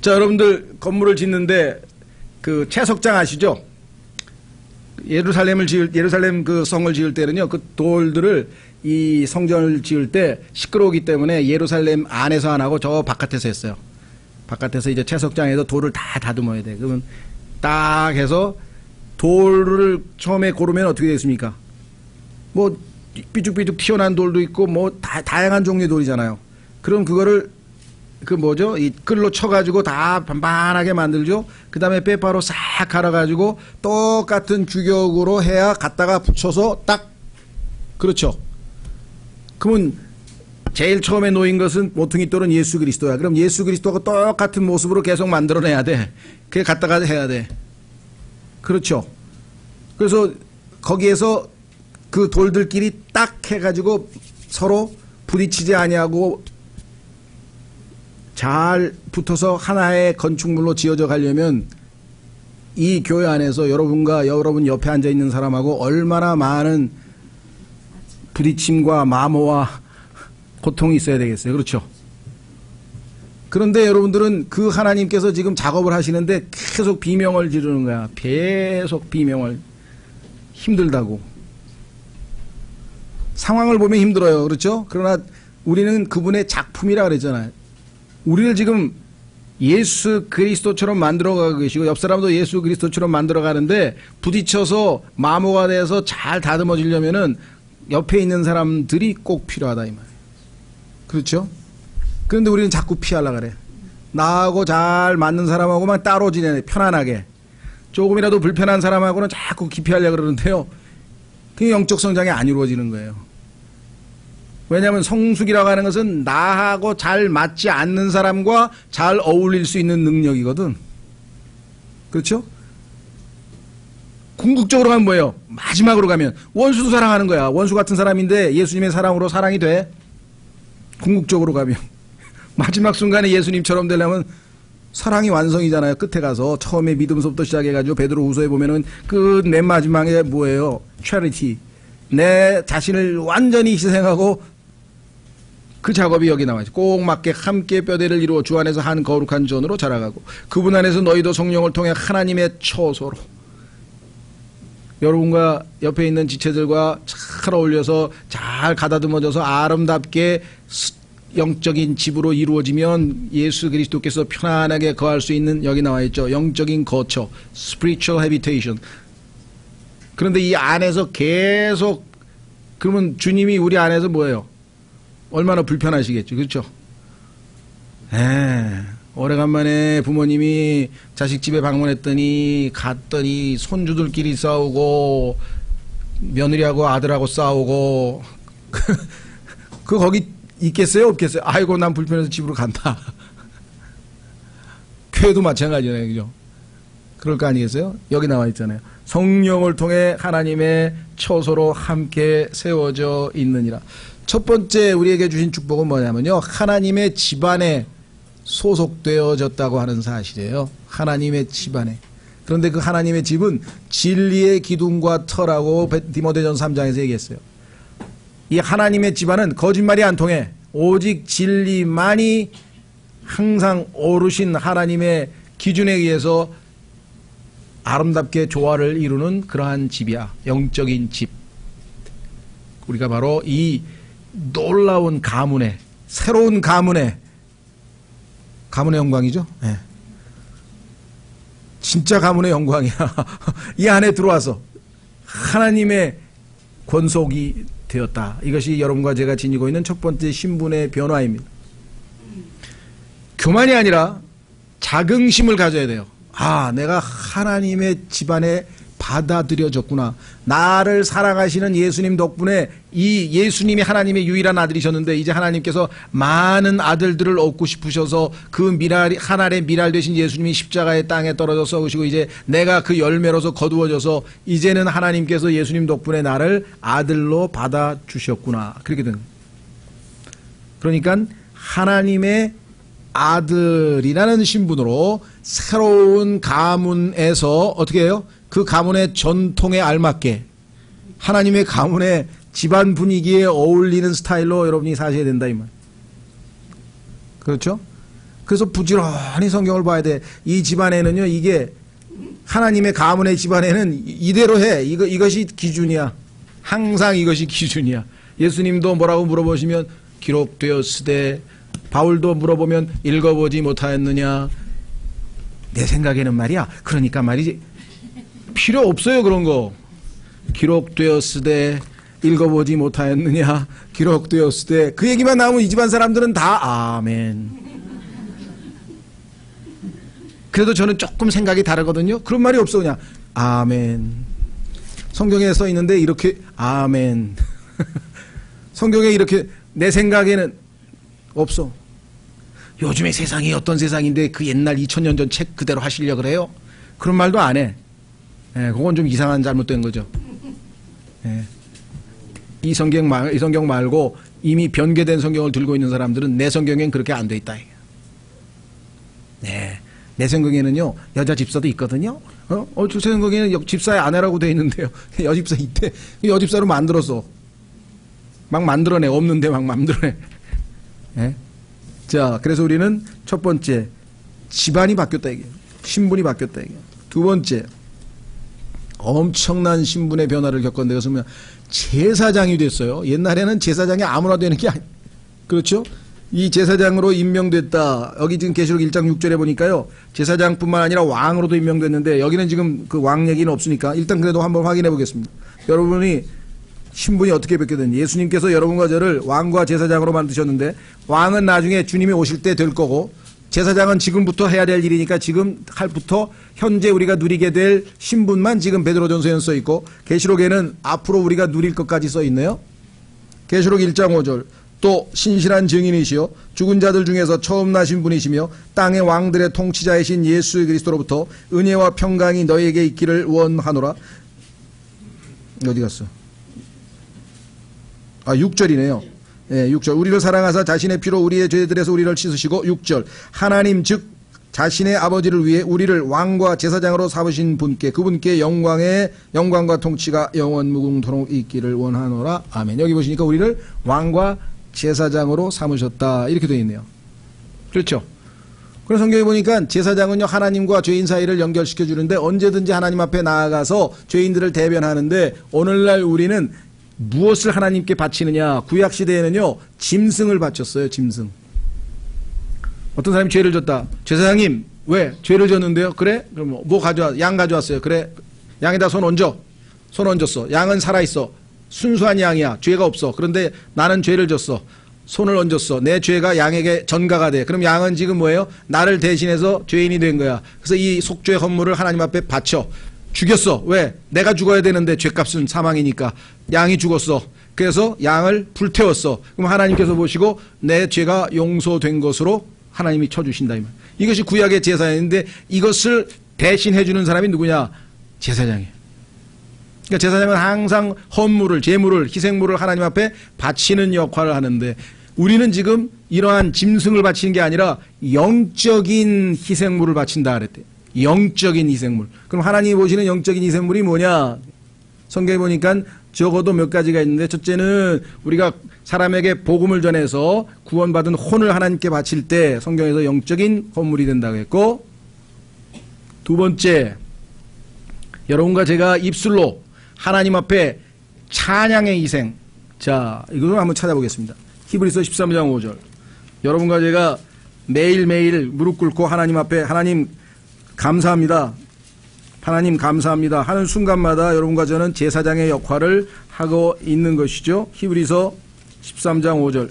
자, 여러분들 건물을 짓는데 그 채석장 아시죠? 예루살렘 그 성을 지을 때는요, 그 돌들을 이 성전을 지을 때 시끄러우기 때문에 예루살렘 안에서 안 하고 저 바깥에서 했어요. 바깥에서 이제 채석장에서 돌을 다 다듬어야 돼. 그러면 딱 해서 돌을 처음에 고르면 어떻게 되겠습니까? 뭐 삐죽삐죽 튀어나온 돌도 있고 뭐 다양한 종류의 돌이잖아요. 그럼 그거를 그 뭐죠? 이 끌로 쳐가지고 다 반반하게 만들죠. 그 다음에 빼바로 싹 갈아가지고 똑같은 규격으로 해야 갖다가 붙여서 딱 그렇죠. 그러면 제일 처음에 놓인 것은 모퉁이 돌은 예수 그리스도야. 그럼 예수 그리스도가 똑같은 모습으로 계속 만들어내야 돼. 그게 갖다가 해야 돼. 그렇죠. 그래서 거기에서 그 돌들끼리 딱 해가지고 서로 부딪히지 아니하고 잘 붙어서 하나의 건축물로 지어져 가려면 이 교회 안에서 여러분과 여러분 옆에 앉아 있는 사람하고 얼마나 많은 부딪힘과 마모와 고통이 있어야 되겠어요. 그렇죠? 그런데 여러분들은 그 하나님께서 지금 작업을 하시는데 계속 비명을 지르는 거야. 계속 비명을. 힘들다고. 상황을 보면 힘들어요. 그렇죠? 그러나 우리는 그분의 작품이라 그랬잖아요. 우리를 지금 예수 그리스도처럼 만들어가고 계시고 옆 사람도 예수 그리스도처럼 만들어가는데 부딪혀서 마모가 돼서 잘 다듬어지려면은 옆에 있는 사람들이 꼭 필요하다 이 말이에요. 그렇죠? 그런데 우리는 자꾸 피하려고 그래. 나하고 잘 맞는 사람하고만 따로 지내네. 편안하게. 조금이라도 불편한 사람하고는 자꾸 기피하려고 그러는데요. 그게 영적 성장이 안 이루어지는 거예요. 왜냐하면 성숙이라고 하는 것은 나하고 잘 맞지 않는 사람과 잘 어울릴 수 있는 능력이거든. 그렇죠? 궁극적으로 가면 뭐예요? 마지막으로 가면 원수도 사랑하는 거야. 원수 같은 사람인데 예수님의 사랑으로 사랑이 돼. 궁극적으로 가면 마지막 순간에 예수님처럼 되려면 사랑이 완성이잖아요. 끝에 가서 처음에 믿음서부터 시작해가지고 베드로후서에 보면은 그 맨 마지막에 뭐예요? charity. 내 자신을 완전히 희생하고 그 작업이 여기 나와 있죠. 꼭 맞게 함께 뼈대를 이루어 주 안에서 한 거룩한 전으로 자라가고 그분 안에서 너희도 성령을 통해 하나님의 처소로 여러분과 옆에 있는 지체들과 잘 어울려서 잘 가다듬어져서 아름답게 영적인 집으로 이루어지면 예수 그리스도께서 편안하게 거할 수 있는 여기 나와 있죠. 영적인 거처 spiritual habitation. 그런데 이 안에서 계속 그러면 주님이 우리 안에서 뭐예요? 얼마나 불편하시겠죠. 그렇죠? 오래간만에 부모님이 자식 집에 방문했더니 갔더니 손주들끼리 싸우고 며느리하고 아들하고 싸우고 그 거기 있겠어요? 없겠어요? 아이고 난 불편해서 집으로 간다. 교회도 마찬가지잖아요. 그죠? 그럴 거 아니겠어요? 여기 나와 있잖아요. 성령을 통해 하나님의 처소로 함께 세워져 있느니라. 첫 번째 우리에게 주신 축복은 뭐냐면요. 하나님의 집안에 소속되어졌다고 하는 사실이에요. 하나님의 집안에. 그런데 그 하나님의 집은 진리의 기둥과 터라고 디모데전서 3장에서 얘기했어요. 이 하나님의 집안은 거짓말이 안 통해. 오직 진리만이 항상 오르신 하나님의 기준에 의해서 아름답게 조화를 이루는 그러한 집이야. 영적인 집. 우리가 바로 이 놀라운 가문의 새로운 가문의 영광이죠. 네. 진짜 가문의 영광이야. 이 안에 들어와서 하나님의 권속이 되었다. 이것이 여러분과 제가 지니고 있는 첫 번째 신분의 변화입니다. 교만이 아니라 자긍심을 가져야 돼요. 아, 내가 하나님의 집안에 받아들여졌구나. 나를 사랑하시는 예수님 덕분에 이 예수님이 하나님의 유일한 아들이셨는데 이제 하나님께서 많은 아들들을 얻고 싶으셔서 그 미랄, 하늘의 미랄 되신 예수님이 십자가의 땅에 떨어져서 오시고 이제 내가 그 열매로서 거두어져서 이제는 하나님께서 예수님 덕분에 나를 아들로 받아주셨구나. 그렇게 된 거예요. 그러니까 하나님의 아들이라는 신분으로 새로운 가문에서 어떻게 해요? 그 가문의 전통에 알맞게 하나님의 가문의 집안 분위기에 어울리는 스타일로 여러분이 사셔야 된다 이 말. 그렇죠? 그래서 부지런히 성경을 봐야 돼. 이 집안에는요, 이게 하나님의 가문의 집안에는 이대로 해. 이것이 기준이야. 항상 이것이 기준이야. 예수님도 뭐라고 물어보시면 기록되었으되, 바울도 물어보면 읽어보지 못하였느냐. 내 생각에는 말이야. 그러니까 말이지. 필요 없어요 그런 거. 기록되었으되 읽어보지 못하였느냐. 기록되었으되 그 얘기만 나오면 이 집안 사람들은 다 아멘. 그래도 저는 조금 생각이 다르거든요. 그런 말이 없어. 그냥 아멘. 성경에 써 있는데 이렇게 아멘. 성경에 이렇게 내 생각에는 없어. 요즘의 세상이 어떤 세상인데 그 옛날 2000년 전 책 그대로 하시려고 그래요? 그런 말도 안 해. 예, 그건 좀 이상한 잘못된 거죠. 예. 이 성경 말고 이미 변개된 성경을 들고 있는 사람들은 내 성경엔 그렇게 안 돼 있다. 네. 내 성경에는요, 여자 집사도 있거든요. 제 성경에는 집사의 아내라고 돼 있는데요. 여집사 있대. 여집사로 만들었어. 막 만들어내. 없는데 막 만들어내. 예? 자, 그래서 우리는 첫 번째, 집안이 바뀌었다 이게. 신분이 바뀌었다 이게. 두 번째, 엄청난 신분의 변화를 겪었는데 그것은 제사장이 됐어요. 옛날에는 제사장이 아무나 되는 게 그렇죠? 이 제사장으로 임명됐다. 여기 지금 계시록 1장 6절에 보니까요, 제사장뿐만 아니라 왕으로도 임명됐는데 여기는 지금 그 왕 얘기는 없으니까 일단 그래도 한번 확인해 보겠습니다. 여러분이 신분이 어떻게 바뀌었는지. 예수님께서 여러분과 저를 왕과 제사장으로 만드셨는데 왕은 나중에 주님이 오실 때 될 거고 제사장은 지금부터 해야 될 일이니까 지금 할부터 현재 우리가 누리게 될 신분만 지금 베드로전서에 써 있고 계시록에는 앞으로 우리가 누릴 것까지 써 있네요. 계시록 1장 5절 또 신실한 증인이시요 죽은 자들 중에서 처음 나신 분이시며 땅의 왕들의 통치자이신 예수 그리스도로부터 은혜와 평강이 너희에게 있기를 원하노라. 어디 갔어? 6절이네요. 예, 6절. 우리를 사랑하사 자신의 피로 우리의 죄들에서 우리를 씻으시고 6절. 하나님 즉 자신의 아버지를 위해 우리를 왕과 제사장으로 삼으신 분께 그분께 영광과 통치가 영원 무궁토록 있기를 원하노라. 아멘. 여기 보시니까 우리를 왕과 제사장으로 삼으셨다. 이렇게 되어 있네요. 그렇죠? 그래서 성경에 보니까 제사장은요, 하나님과 죄인 사이를 연결시켜 주는데 언제든지 하나님 앞에 나아가서 죄인들을 대변하는데 오늘날 우리는 무엇을 하나님께 바치느냐. 구약시대에는요, 짐승을 바쳤어요. 짐승. 어떤 사람이 죄를 졌다. 제사장님, 왜? 죄를 졌는데요? 그래? 그럼 뭐 가져와? 양 가져왔어요. 그래? 양에다 손 얹어. 손 얹었어. 양은 살아있어. 순수한 양이야. 죄가 없어. 그런데 나는 죄를 졌어. 손을 얹었어. 내 죄가 양에게 전가가 돼. 그럼 양은 지금 뭐예요? 나를 대신해서 죄인이 된 거야. 그래서 이 속죄 헌물을 하나님 앞에 바쳐. 죽였어. 왜? 내가 죽어야 되는데 죄값은 사망이니까. 양이 죽었어. 그래서 양을 불태웠어. 그럼 하나님께서 보시고 내 죄가 용서된 것으로 하나님이 쳐주신다. 이 말. 이것이 구약의 제사였는데 이것을 대신해 주는 사람이 누구냐? 제사장이에요. 그러니까 제사장은 항상 헌물을, 제물을, 희생물을 하나님 앞에 바치는 역할을 하는데 우리는 지금 이러한 짐승을 바치는 게 아니라 영적인 희생물을 바친다 그랬대요. 영적인 희생물. 그럼 하나님이 보시는 영적인 희생물이 뭐냐? 성경에 보니까 적어도 몇 가지가 있는데 첫째는 우리가 사람에게 복음을 전해서 구원받은 혼을 하나님께 바칠 때 성경에서 영적인 헌물이 된다고 했고, 두 번째, 여러분과 제가 입술로 하나님 앞에 찬양의 희생. 자, 이걸 한번 찾아보겠습니다. 히브리서 13장 5절. 여러분과 제가 매일매일 무릎 꿇고 하나님 앞에 하나님 감사합니다. 하나님 감사합니다 하는 순간마다 여러분과 저는 제사장의 역할을 하고 있는 것이죠. 히브리서 13장 5절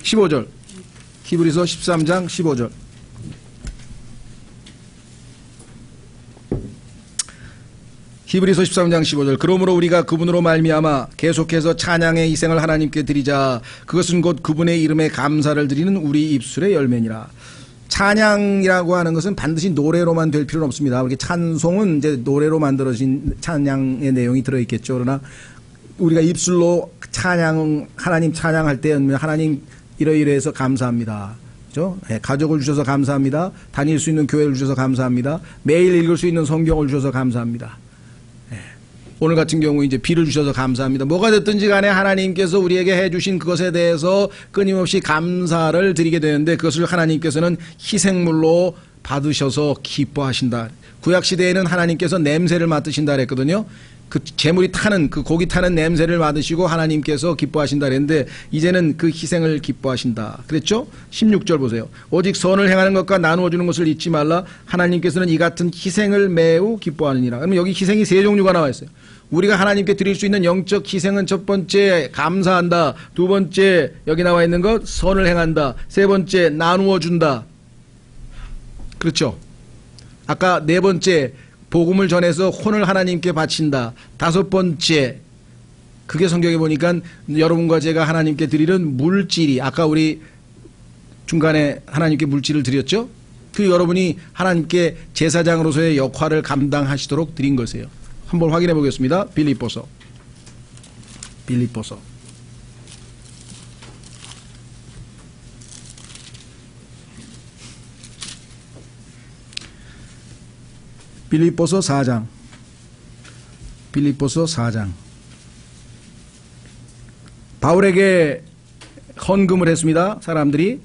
15절 히브리서 13장 15절 히브리서 13장 15절. 그러므로 우리가 그분으로 말미암아 계속해서 찬양의 희생을 하나님께 드리자. 그것은 곧 그분의 이름에 감사를 드리는 우리 입술의 열매니라. 찬양이라고 하는 것은 반드시 노래로만 될 필요는 없습니다. 이렇게 찬송은 이제 노래로 만들어진 찬양의 내용이 들어있겠죠. 그러나 우리가 입술로 하나님 찬양할 때 하나님 이러이러해서 감사합니다. 그죠? 네, 가족을 주셔서 감사합니다. 다닐 수 있는 교회를 주셔서 감사합니다. 매일 읽을 수 있는 성경을 주셔서 감사합니다. 네, 오늘 같은 경우 이제 비를 주셔서 감사합니다. 뭐가 됐든지 간에 하나님께서 우리에게 해주신 그것에 대해서 끊임없이 감사를 드리게 되는데 그것을 하나님께서는 희생물로 받으셔서 기뻐하신다. 구약시대에는 하나님께서 냄새를 맡으신다 그랬거든요. 그 재물이 타는, 그 고기 타는 냄새를 맡으시고 하나님께서 기뻐하신다 그랬는데 이제는 그 희생을 기뻐하신다 그랬죠. 16절 보세요. 오직 선을 행하는 것과 나누어 주는 것을 잊지 말라. 하나님께서는 이 같은 희생을 매우 기뻐하느니라. 그러면 여기 희생이 세 종류가 나와 있어요. 우리가 하나님께 드릴 수 있는 영적 희생은 첫 번째 감사한다, 두 번째 여기 나와 있는 것 선을 행한다, 세 번째 나누어 준다. 그렇죠. 아까 네 번째 복음을 전해서 혼을 하나님께 바친다. 다섯 번째, 그게 성경에 보니까 여러분과 제가 하나님께 드리는 물질이, 아까 우리 중간에 하나님께 물질을 드렸죠? 그 여러분이 하나님께 제사장으로서의 역할을 감당하시도록 드린 것이에요. 한번 확인해 보겠습니다. 빌립보서. 빌립보서 4장. 바울에게 헌금을 했습니다. 사람들이,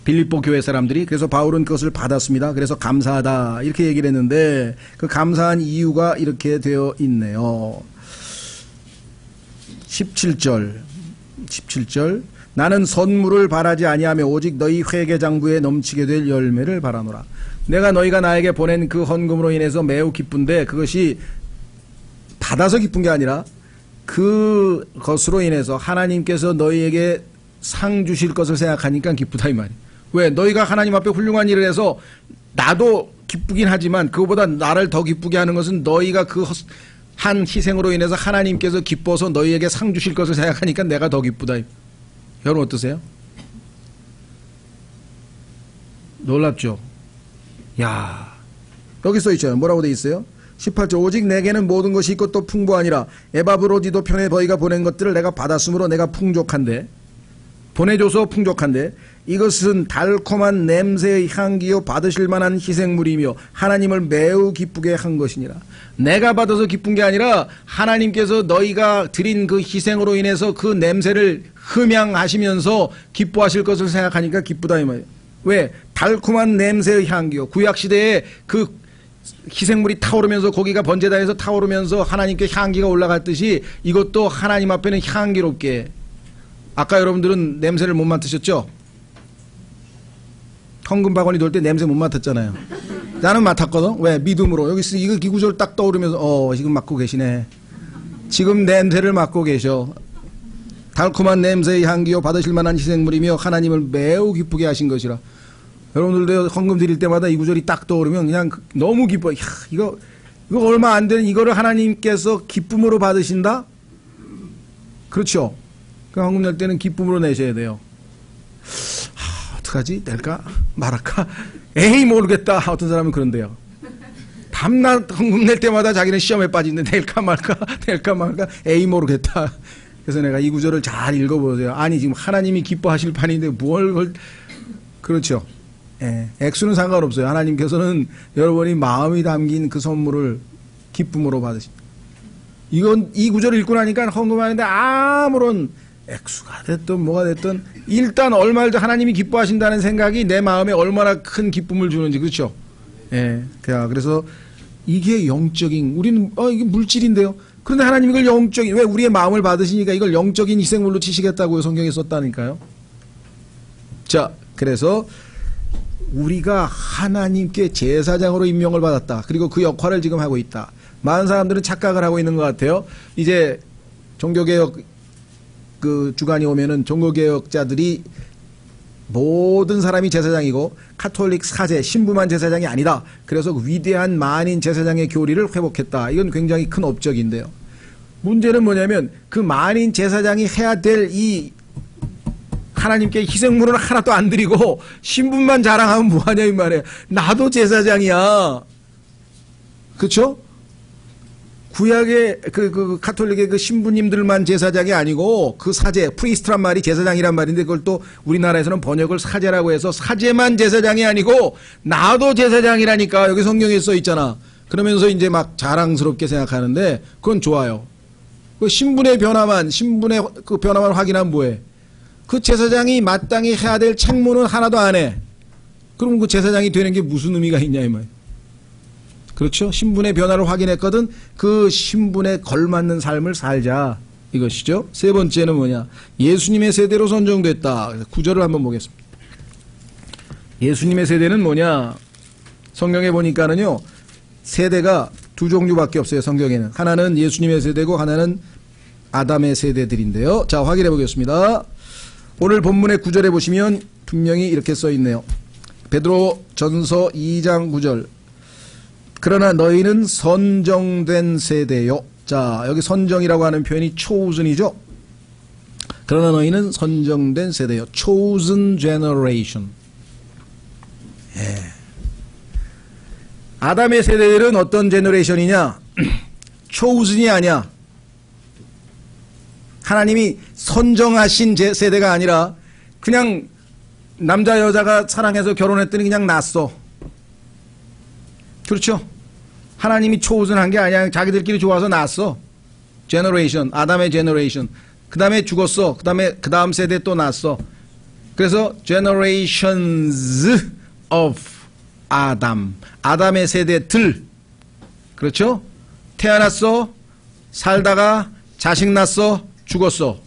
빌립보 교회 사람들이. 그래서 바울은 그것을 받았습니다. 그래서 감사하다 이렇게 얘기를 했는데 그 감사한 이유가 이렇게 되어 있네요. 17절 나는 선물을 바라지 아니하며 오직 너희 회개장부에 넘치게 될 열매를 바라노라. 내가 너희가 나에게 보낸 그 헌금으로 인해서 매우 기쁜데 그것이 받아서 기쁜 게 아니라 그것으로 인해서 하나님께서 너희에게 상 주실 것을 생각하니까 기쁘다 이 말이에요. 왜? 너희가 하나님 앞에 훌륭한 일을 해서 나도 기쁘긴 하지만 그거보다 나를 더 기쁘게 하는 것은 너희가 그 한 희생으로 인해서 하나님께서 기뻐서 너희에게 상 주실 것을 생각하니까 내가 더 기쁘다. 여러분 어떠세요? 놀랍죠? 야, 여기 써 있잖아요. 뭐라고 돼 있어요? 18절 오직 내게는 모든 것이 있고 또 풍부하니라. 에바브로디도 편에 너희가 보낸 것들을 내가 받았으므로 내가 풍족한데, 보내줘서 풍족한데 이것은 달콤한 냄새의 향기요 받으실 만한 희생물이며 하나님을 매우 기쁘게 한 것이니라. 내가 받아서 기쁜 게 아니라 하나님께서 너희가 드린 그 희생으로 인해서 그 냄새를 흠양하시면서 기뻐하실 것을 생각하니까 기쁘다 이 말이에요. 왜? 달콤한 냄새의 향기요. 구약시대에 그 희생물이 타오르면서 고기가 번제단에서 타오르면서 하나님께 향기가 올라갔듯이 이것도 하나님 앞에는 향기롭게. 아까 여러분들은 냄새를 못 맡으셨죠? 헌금 바구니 돌 때 냄새 못 맡았잖아요. 나는 맡았거든. 왜? 믿음으로. 여기 이거 기구절 딱 떠오르면서 지금 맡고 계시네. 지금 냄새를 맡고 계셔. 달콤한 냄새의 향기요 받으실 만한 희생물이며 하나님을 매우 기쁘게 하신 것이라. 여러분들도 헌금 드릴 때마다 이 구절이 딱 떠오르면 그냥 너무 기뻐. 야, 이거 얼마 안 되는 이거를 하나님께서 기쁨으로 받으신다? 그렇죠. 그 헌금 낼 때는 기쁨으로 내셔야 돼요. 어떡하지? 낼까? 말할까? 에이 모르겠다. 어떤 사람은 그런데요. 밤낮 헌금 낼 때마다 자기는 시험에 빠지는데 낼까 말까? 에이 모르겠다. 그래서 내가 이 구절을 잘 읽어보세요. 아니 지금 하나님이 기뻐하실 판인데 뭘 그렇죠. 예, 액수는 상관없어요. 하나님께서는 여러분이 마음이 담긴 그 선물을 기쁨으로 받으십니다. 이 구절을 읽고 나니까 헌금하는데 아무런 액수가 됐든 뭐가 됐든 일단 얼마를 하나님이 기뻐하신다는 생각이 내 마음에 얼마나 큰 기쁨을 주는지. 그렇죠. 예, 그래서 이게 영적인, 우리는 이게 물질인데요. 그런데 하나님 이걸 영적인, 왜? 우리의 마음을 받으시니까 이걸 영적인 희생물로 치시겠다고요. 성경에 썼다니까요. 자, 그래서 우리가 하나님께 제사장으로 임명을 받았다. 그리고 그 역할을 지금 하고 있다. 많은 사람들은 착각을 하고 있는 것 같아요. 이제 종교개혁 그 주간이 오면은 종교개혁자들이 모든 사람이 제사장이고 카톨릭 사제, 신부만 제사장이 아니다. 그래서 위대한 만인 제사장의 교리를 회복했다. 이건 굉장히 큰 업적인데요. 문제는 뭐냐면 그 만인 제사장이 해야 될 이 하나님께 희생물을 하나도 안 드리고 신분만 자랑하면 뭐하냐 이 말이에요. 나도 제사장이야. 그렇죠? 구약의 그 카톨릭의 그 신부님들만 제사장이 아니고 그 사제, 프리스트란 말이 제사장이란 말인데 그걸 또 우리나라에서는 번역을 사제라고 해서 사제만 제사장이 아니고 나도 제사장이라니까 여기 성경에 써 있잖아. 그러면서 이제 막 자랑스럽게 생각하는데 그건 좋아요. 그 신분의 변화만 확인하면 뭐해? 그 제사장이 마땅히 해야 될 책무는 하나도 안 해. 그럼 그 제사장이 되는 게 무슨 의미가 있냐 이 말이에요. 그렇죠? 신분의 변화를 확인했거든. 그 신분에 걸맞는 삶을 살자 이것이죠. 세 번째는 뭐냐? 예수님의 세대로 선정됐다. 구절을 한번 보겠습니다. 예수님의 세대는 뭐냐? 성경에 보니까는요. 세대가 두 종류밖에 없어요. 성경에는. 하나는 예수님의 세대고 하나는 아담의 세대들인데요. 자, 확인해 보겠습니다. 오늘 본문의 9절에 보시면 분명히 이렇게 써 있네요. 베드로 전서 2장 9절. 그러나 너희는 선정된 세대요. 자, 여기 선정이라고 하는 표현이 chosen이죠. 그러나 너희는 선정된 세대요. chosen generation. 예. 아담의 세대들은 어떤 제너레이션이냐? chosen이 아니야. 하나님이 선정하신 세대가 아니라 그냥 남자 여자가 사랑해서 결혼했더니 그냥 났어. 그렇죠? 하나님이 초우선한 게 아니야. 자기들끼리 좋아서 낳았어. 제너레이션, 아담의 제너레이션. 그 다음에 죽었어. 그 다음 세대 또 낳았어. 그래서 generations of 아담. 아담의 세대들. 그렇죠? 태어났어. 살다가 자식 낳았어. 죽었어.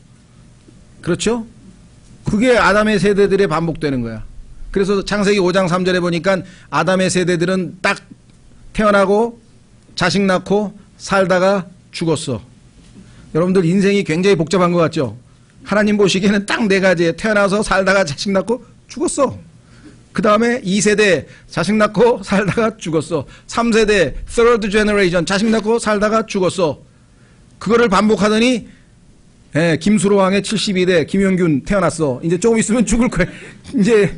그렇죠? 그게 아담의 세대들의 반복되는 거야. 그래서 창세기 5장 3절에 보니까 아담의 세대들은 딱 태어나고 자식 낳고 살다가 죽었어. 여러분들 인생이 굉장히 복잡한 것 같죠? 하나님 보시기에는 딱 네 가지에 태어나서 살다가 자식 낳고 죽었어. 그 다음에 2세대 자식 낳고 살다가 죽었어. 3세대 third generation 자식 낳고 살다가 죽었어. 그거를 반복하더니 김수로 왕의 72대 김영균 태어났어. 이제 조금 있으면 죽을 거야. 이제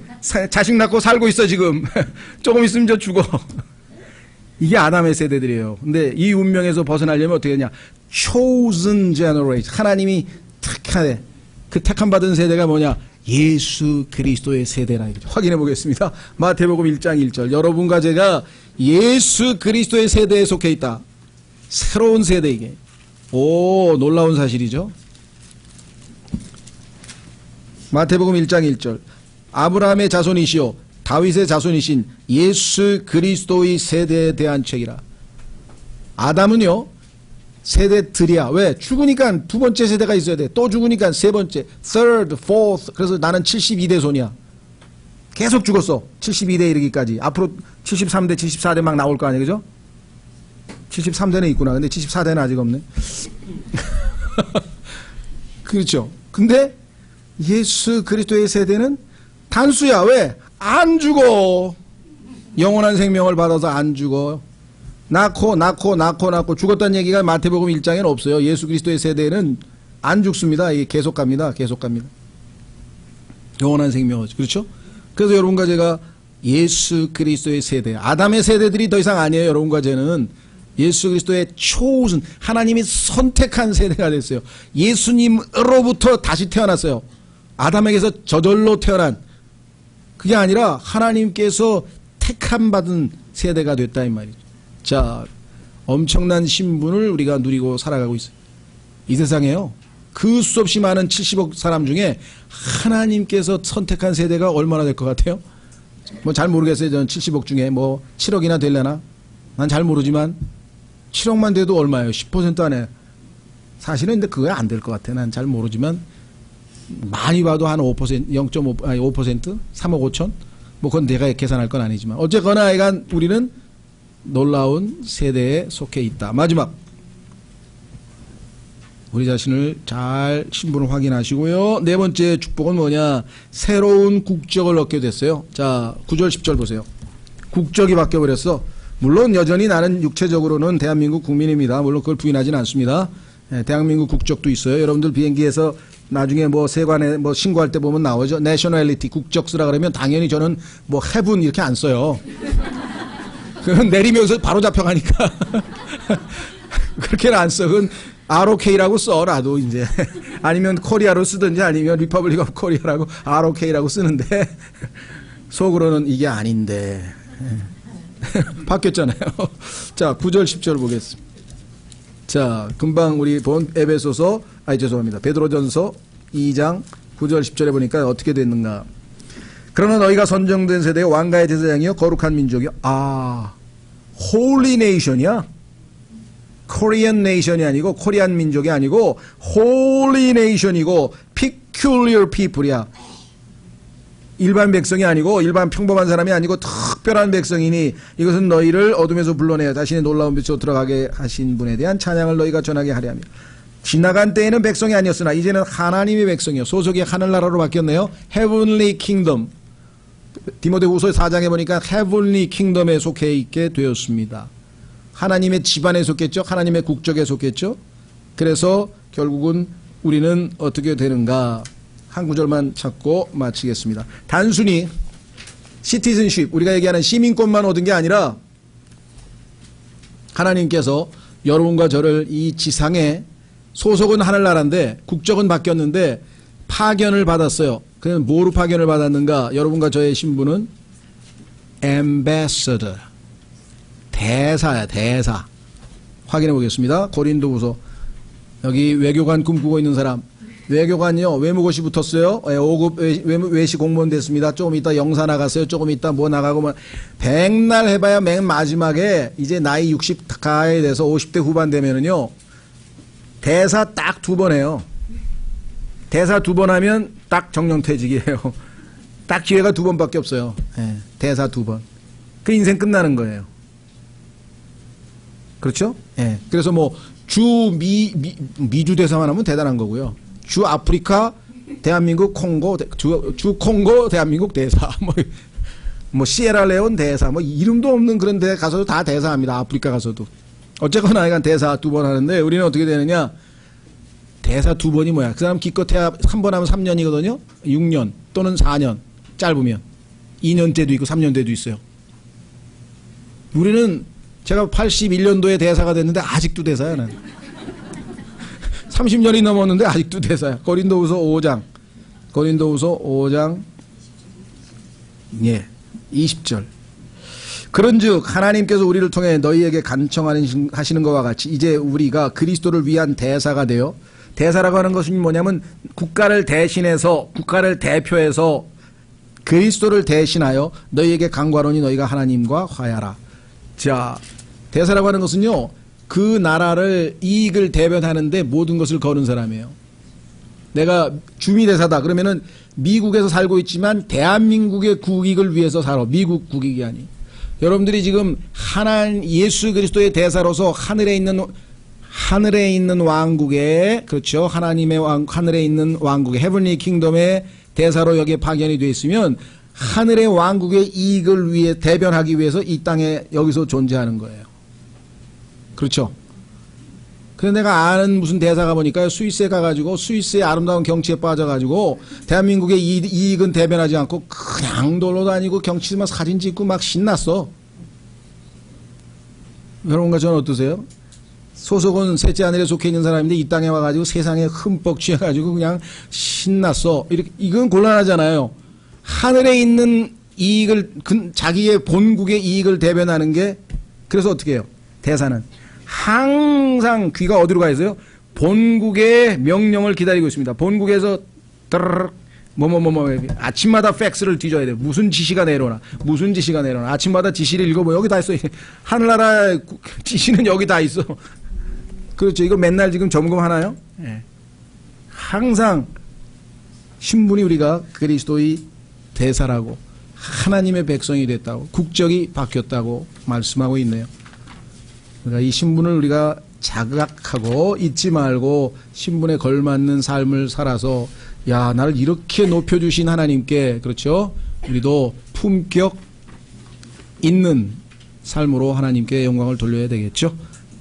자식 낳고 살고 있어 지금. 조금 있으면 저 죽어. 이게 아담의 세대들이에요. 근데 이 운명에서 벗어나려면 어떻게 되냐? chosen generation. 하나님이 택하네. 그 택함 받은 세대가 뭐냐? 예수 그리스도의 세대라 이거죠. 확인해 보겠습니다. 마태복음 1장 1절. 여러분과 제가 예수 그리스도의 세대에 속해 있다. 새로운 세대 이게. 오, 놀라운 사실이죠. 마태복음 1장 1절. 아브라함의 자손이시오 다윗의 자손이신 예수 그리스도의 세대에 대한 책이라. 아담은요 세대들이야. 왜? 죽으니까 두 번째 세대가 있어야 돼. 또 죽으니까 세 번째, third, fourth. 그래서 나는 72대 손이야. 계속 죽었어. 72대 이르기까지. 앞으로 73대, 74대 막 나올 거 아니에요, 그죠? 73대는 있구나. 근데 74대는 아직 없네. 그렇죠. 근데 예수 그리스도의 세대는 단수야. 왜? 안 죽어. 영원한 생명을 받아서 안 죽어. 낳고 죽었다는 얘기가 마태복음 1장에는 없어요. 예수 그리스도의 세대는 안 죽습니다. 이게 계속 갑니다. 영원한 생명을. 그렇죠? 그래서 여러분과 제가 예수 그리스도의 세대, 아담의 세대들이 더 이상 아니에요. 여러분과 저는 예수 그리스도의 초우선, 하나님이 선택한 세대가 됐어요. 예수님으로부터 다시 태어났어요. 아담에게서 저절로 태어난, 그게 아니라 하나님께서 택함 받은 세대가 됐다 이 말이죠. 자, 엄청난 신분을 우리가 누리고 살아가고 있어요. 이 세상에요. 그 수없이 많은 70억 사람 중에 하나님께서 선택한 세대가 얼마나 될 것 같아요? 뭐 잘 모르겠어요. 저는 70억 중에 뭐 7억이나 되려나? 난 잘 모르지만 7억만 돼도 얼마예요? 10% 안에. 사실은 근데 그거 안 될 것 같아. 난 잘 모르지만 많이 봐도 한 5%, 0.5, 아니 5%? 3억 5천? 뭐 그건 내가 계산할 건 아니지만 어쨌거나 하여간 우리는 놀라운 세대에 속해 있다. 마지막 우리 자신을 잘 신분을 확인하시고요. 네 번째 축복은 뭐냐? 새로운 국적을 얻게 됐어요. 자, 9절 10절 보세요. 국적이 바뀌어버렸어. 물론 여전히 나는 육체적으로는 대한민국 국민입니다. 물론 그걸 부인하지는 않습니다. 예, 대한민국 국적도 있어요. 여러분들 비행기에서 나중에 뭐 세관에 뭐 신고할 때 보면 나오죠. 내셔널리티 국적 쓰라 그러면 당연히 저는 뭐 해분 이렇게 안 써요. 그건 내리면서 바로 잡혀가니까 그렇게는 안 써. 그건 ROK라고 써. 나도 이제 아니면 코리아로 쓰든지 아니면 리퍼블릭 오브 코리아라고 ROK라고 쓰는데 속으로는 이게 아닌데 바뀌었잖아요. 자, 9절 10절 보겠습니다. 자, 금방 우리 본 에베소서, 죄송합니다. 베드로전서 2장 9절 10절에 보니까 어떻게 됐는가. 그러나 너희가 선정된 세대의 왕가의 제사장이요 거룩한 민족이요. Holy Nation이야. Korean Nation이 아니고 코리안 민족이 아니고 Holy Nation이고 Peculiar People이야. 일반 백성이 아니고 일반 평범한 사람이 아니고 특별한 백성이니 이것은 너희를 어둠에서 불러내어 자신의 놀라운 빛으로 들어가게 하신 분에 대한 찬양을 너희가 전하게 하려 하며 지나간 때에는 백성이 아니었으나 이제는 하나님의 백성이요 소속이 하늘나라로 바뀌었네요. Heavenly Kingdom. 디모데후서 4장에 보니까 Heavenly Kingdom에 속해 있게 되었습니다. 하나님의 집안에 속했죠. 하나님의 국적에 속했죠. 그래서 결국은 우리는 어떻게 되는가. 한 구절만 찾고 마치겠습니다. 단순히 시티즌십, 우리가 얘기하는 시민권만 얻은 게 아니라 하나님께서 여러분과 저를 이 지상에 소속은 하늘나라인데 국적은 바뀌었는데 파견을 받았어요. 그는 뭐로 파견을 받았는가? 여러분과 저의 신분은 ambassador, 대사야, 대사. 확인해 보겠습니다. 고린도후서. 여기 외교관 꿈꾸고 있는 사람. 외교관이요. 외무고시 붙었어요. 5급 외시 공무원 됐습니다. 조금 이따 영사 나갔어요. 조금 이따 뭐 나가고 뭐 백날 해봐야 맨 마지막에 이제 나이 60 가에 돼서 50대 후반 되면은요. 대사 딱 2번 해요. 대사 2번 하면 딱 정년퇴직이에요. 딱 기회가 2번밖에 없어요. 네, 대사 2번. 그 인생 끝나는 거예요. 그렇죠? 네. 그래서 뭐 미주 대사만 하면 대단한 거고요. 주 아프리카, 대한민국 콩고, 주 콩고, 대한민국 대사, 뭐 시에라레온 대사, 뭐 이름도 없는 그런 데 가서도 다 대사합니다. 아프리카 가서도. 어쨌거나 이건 대사 2번 하는데 우리는 어떻게 되느냐? 대사 2번이 뭐야? 그 사람 기껏해야 3번 하면 3년이거든요? 6년 또는 4년, 짧으면. 2년째도 있고 3년째도 있어요. 우리는 제가 81년도에 대사가 됐는데 아직도 대사야, 난. 30년이 넘었는데 아직도 대사야. 고린도후서 5장. 고린도후서 5장. 예. 20절. 그런즉 하나님께서 우리를 통해 너희에게 간청하시는 것과 같이 이제 우리가 그리스도를 위한 대사가 되어 대사라고 하는 것은 뭐냐면 국가를 대신해서 국가를 대표해서 그리스도를 대신하여 너희에게 간구하노니 너희가 하나님과 화해하라. 자, 대사라고 하는 것은요. 그 나라를 이익을 대변하는데 모든 것을 거는 사람이에요. 내가 주미대사다 그러면은 미국에서 살고 있지만 대한민국의 국익을 위해서 살아. 미국 국익이 아니. 여러분들이 지금 예수 그리스도의 대사로서 하늘에 있는 왕국에 그렇죠. 하늘에 있는 왕국의 헤븐리 킹덤의 대사로 여기에 파견이 되어 있으면 하늘의 왕국의 이익을 위해 대변하기 위해서 이 땅에 여기서 존재하는 거예요. 그렇죠. 그래서 내가 아는 무슨 대사가 보니까 스위스에 가가지고 스위스의 아름다운 경치에 빠져가지고 대한민국의 이익은 대변하지 않고 그냥 놀러 다니고 경치만 사진 찍고 막 신났어. 여러분과 저는 어떠세요? 소속은 셋째 하늘에 속해 있는 사람인데 이 땅에 와가지고 세상에 흠뻑 취해가지고 그냥 신났어. 이건 곤란하잖아요. 하늘에 있는 이익을 자기의 본국의 이익을 대변하는 게 그래서 어떻게 해요? 대사는 항상 귀가 어디로 가 있어요? 본국의 명령을 기다리고 있습니다. 본국에서 아침마다 팩스를 뒤져야 돼요. 무슨 지시가 내려오나 아침마다 지시를 읽어보면 여기 다 있어. 하늘나라 지시는 여기 다 있어. 그렇죠. 이거 맨날 지금 점검하나요? 네. 항상 신분이 우리가 그리스도의 대사라고 하나님의 백성이 됐다고 국적이 바뀌었다고 말씀하고 있네요. 그러니까 이 신분을 우리가 자각하고 잊지 말고 신분에 걸맞는 삶을 살아서 야, 나를 이렇게 높여주신 하나님께, 그렇죠? 우리도 품격 있는 삶으로 하나님께 영광을 돌려야 되겠죠?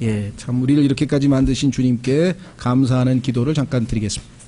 예, 참 우리를 이렇게까지 만드신 주님께 감사하는 기도를 잠깐 드리겠습니다.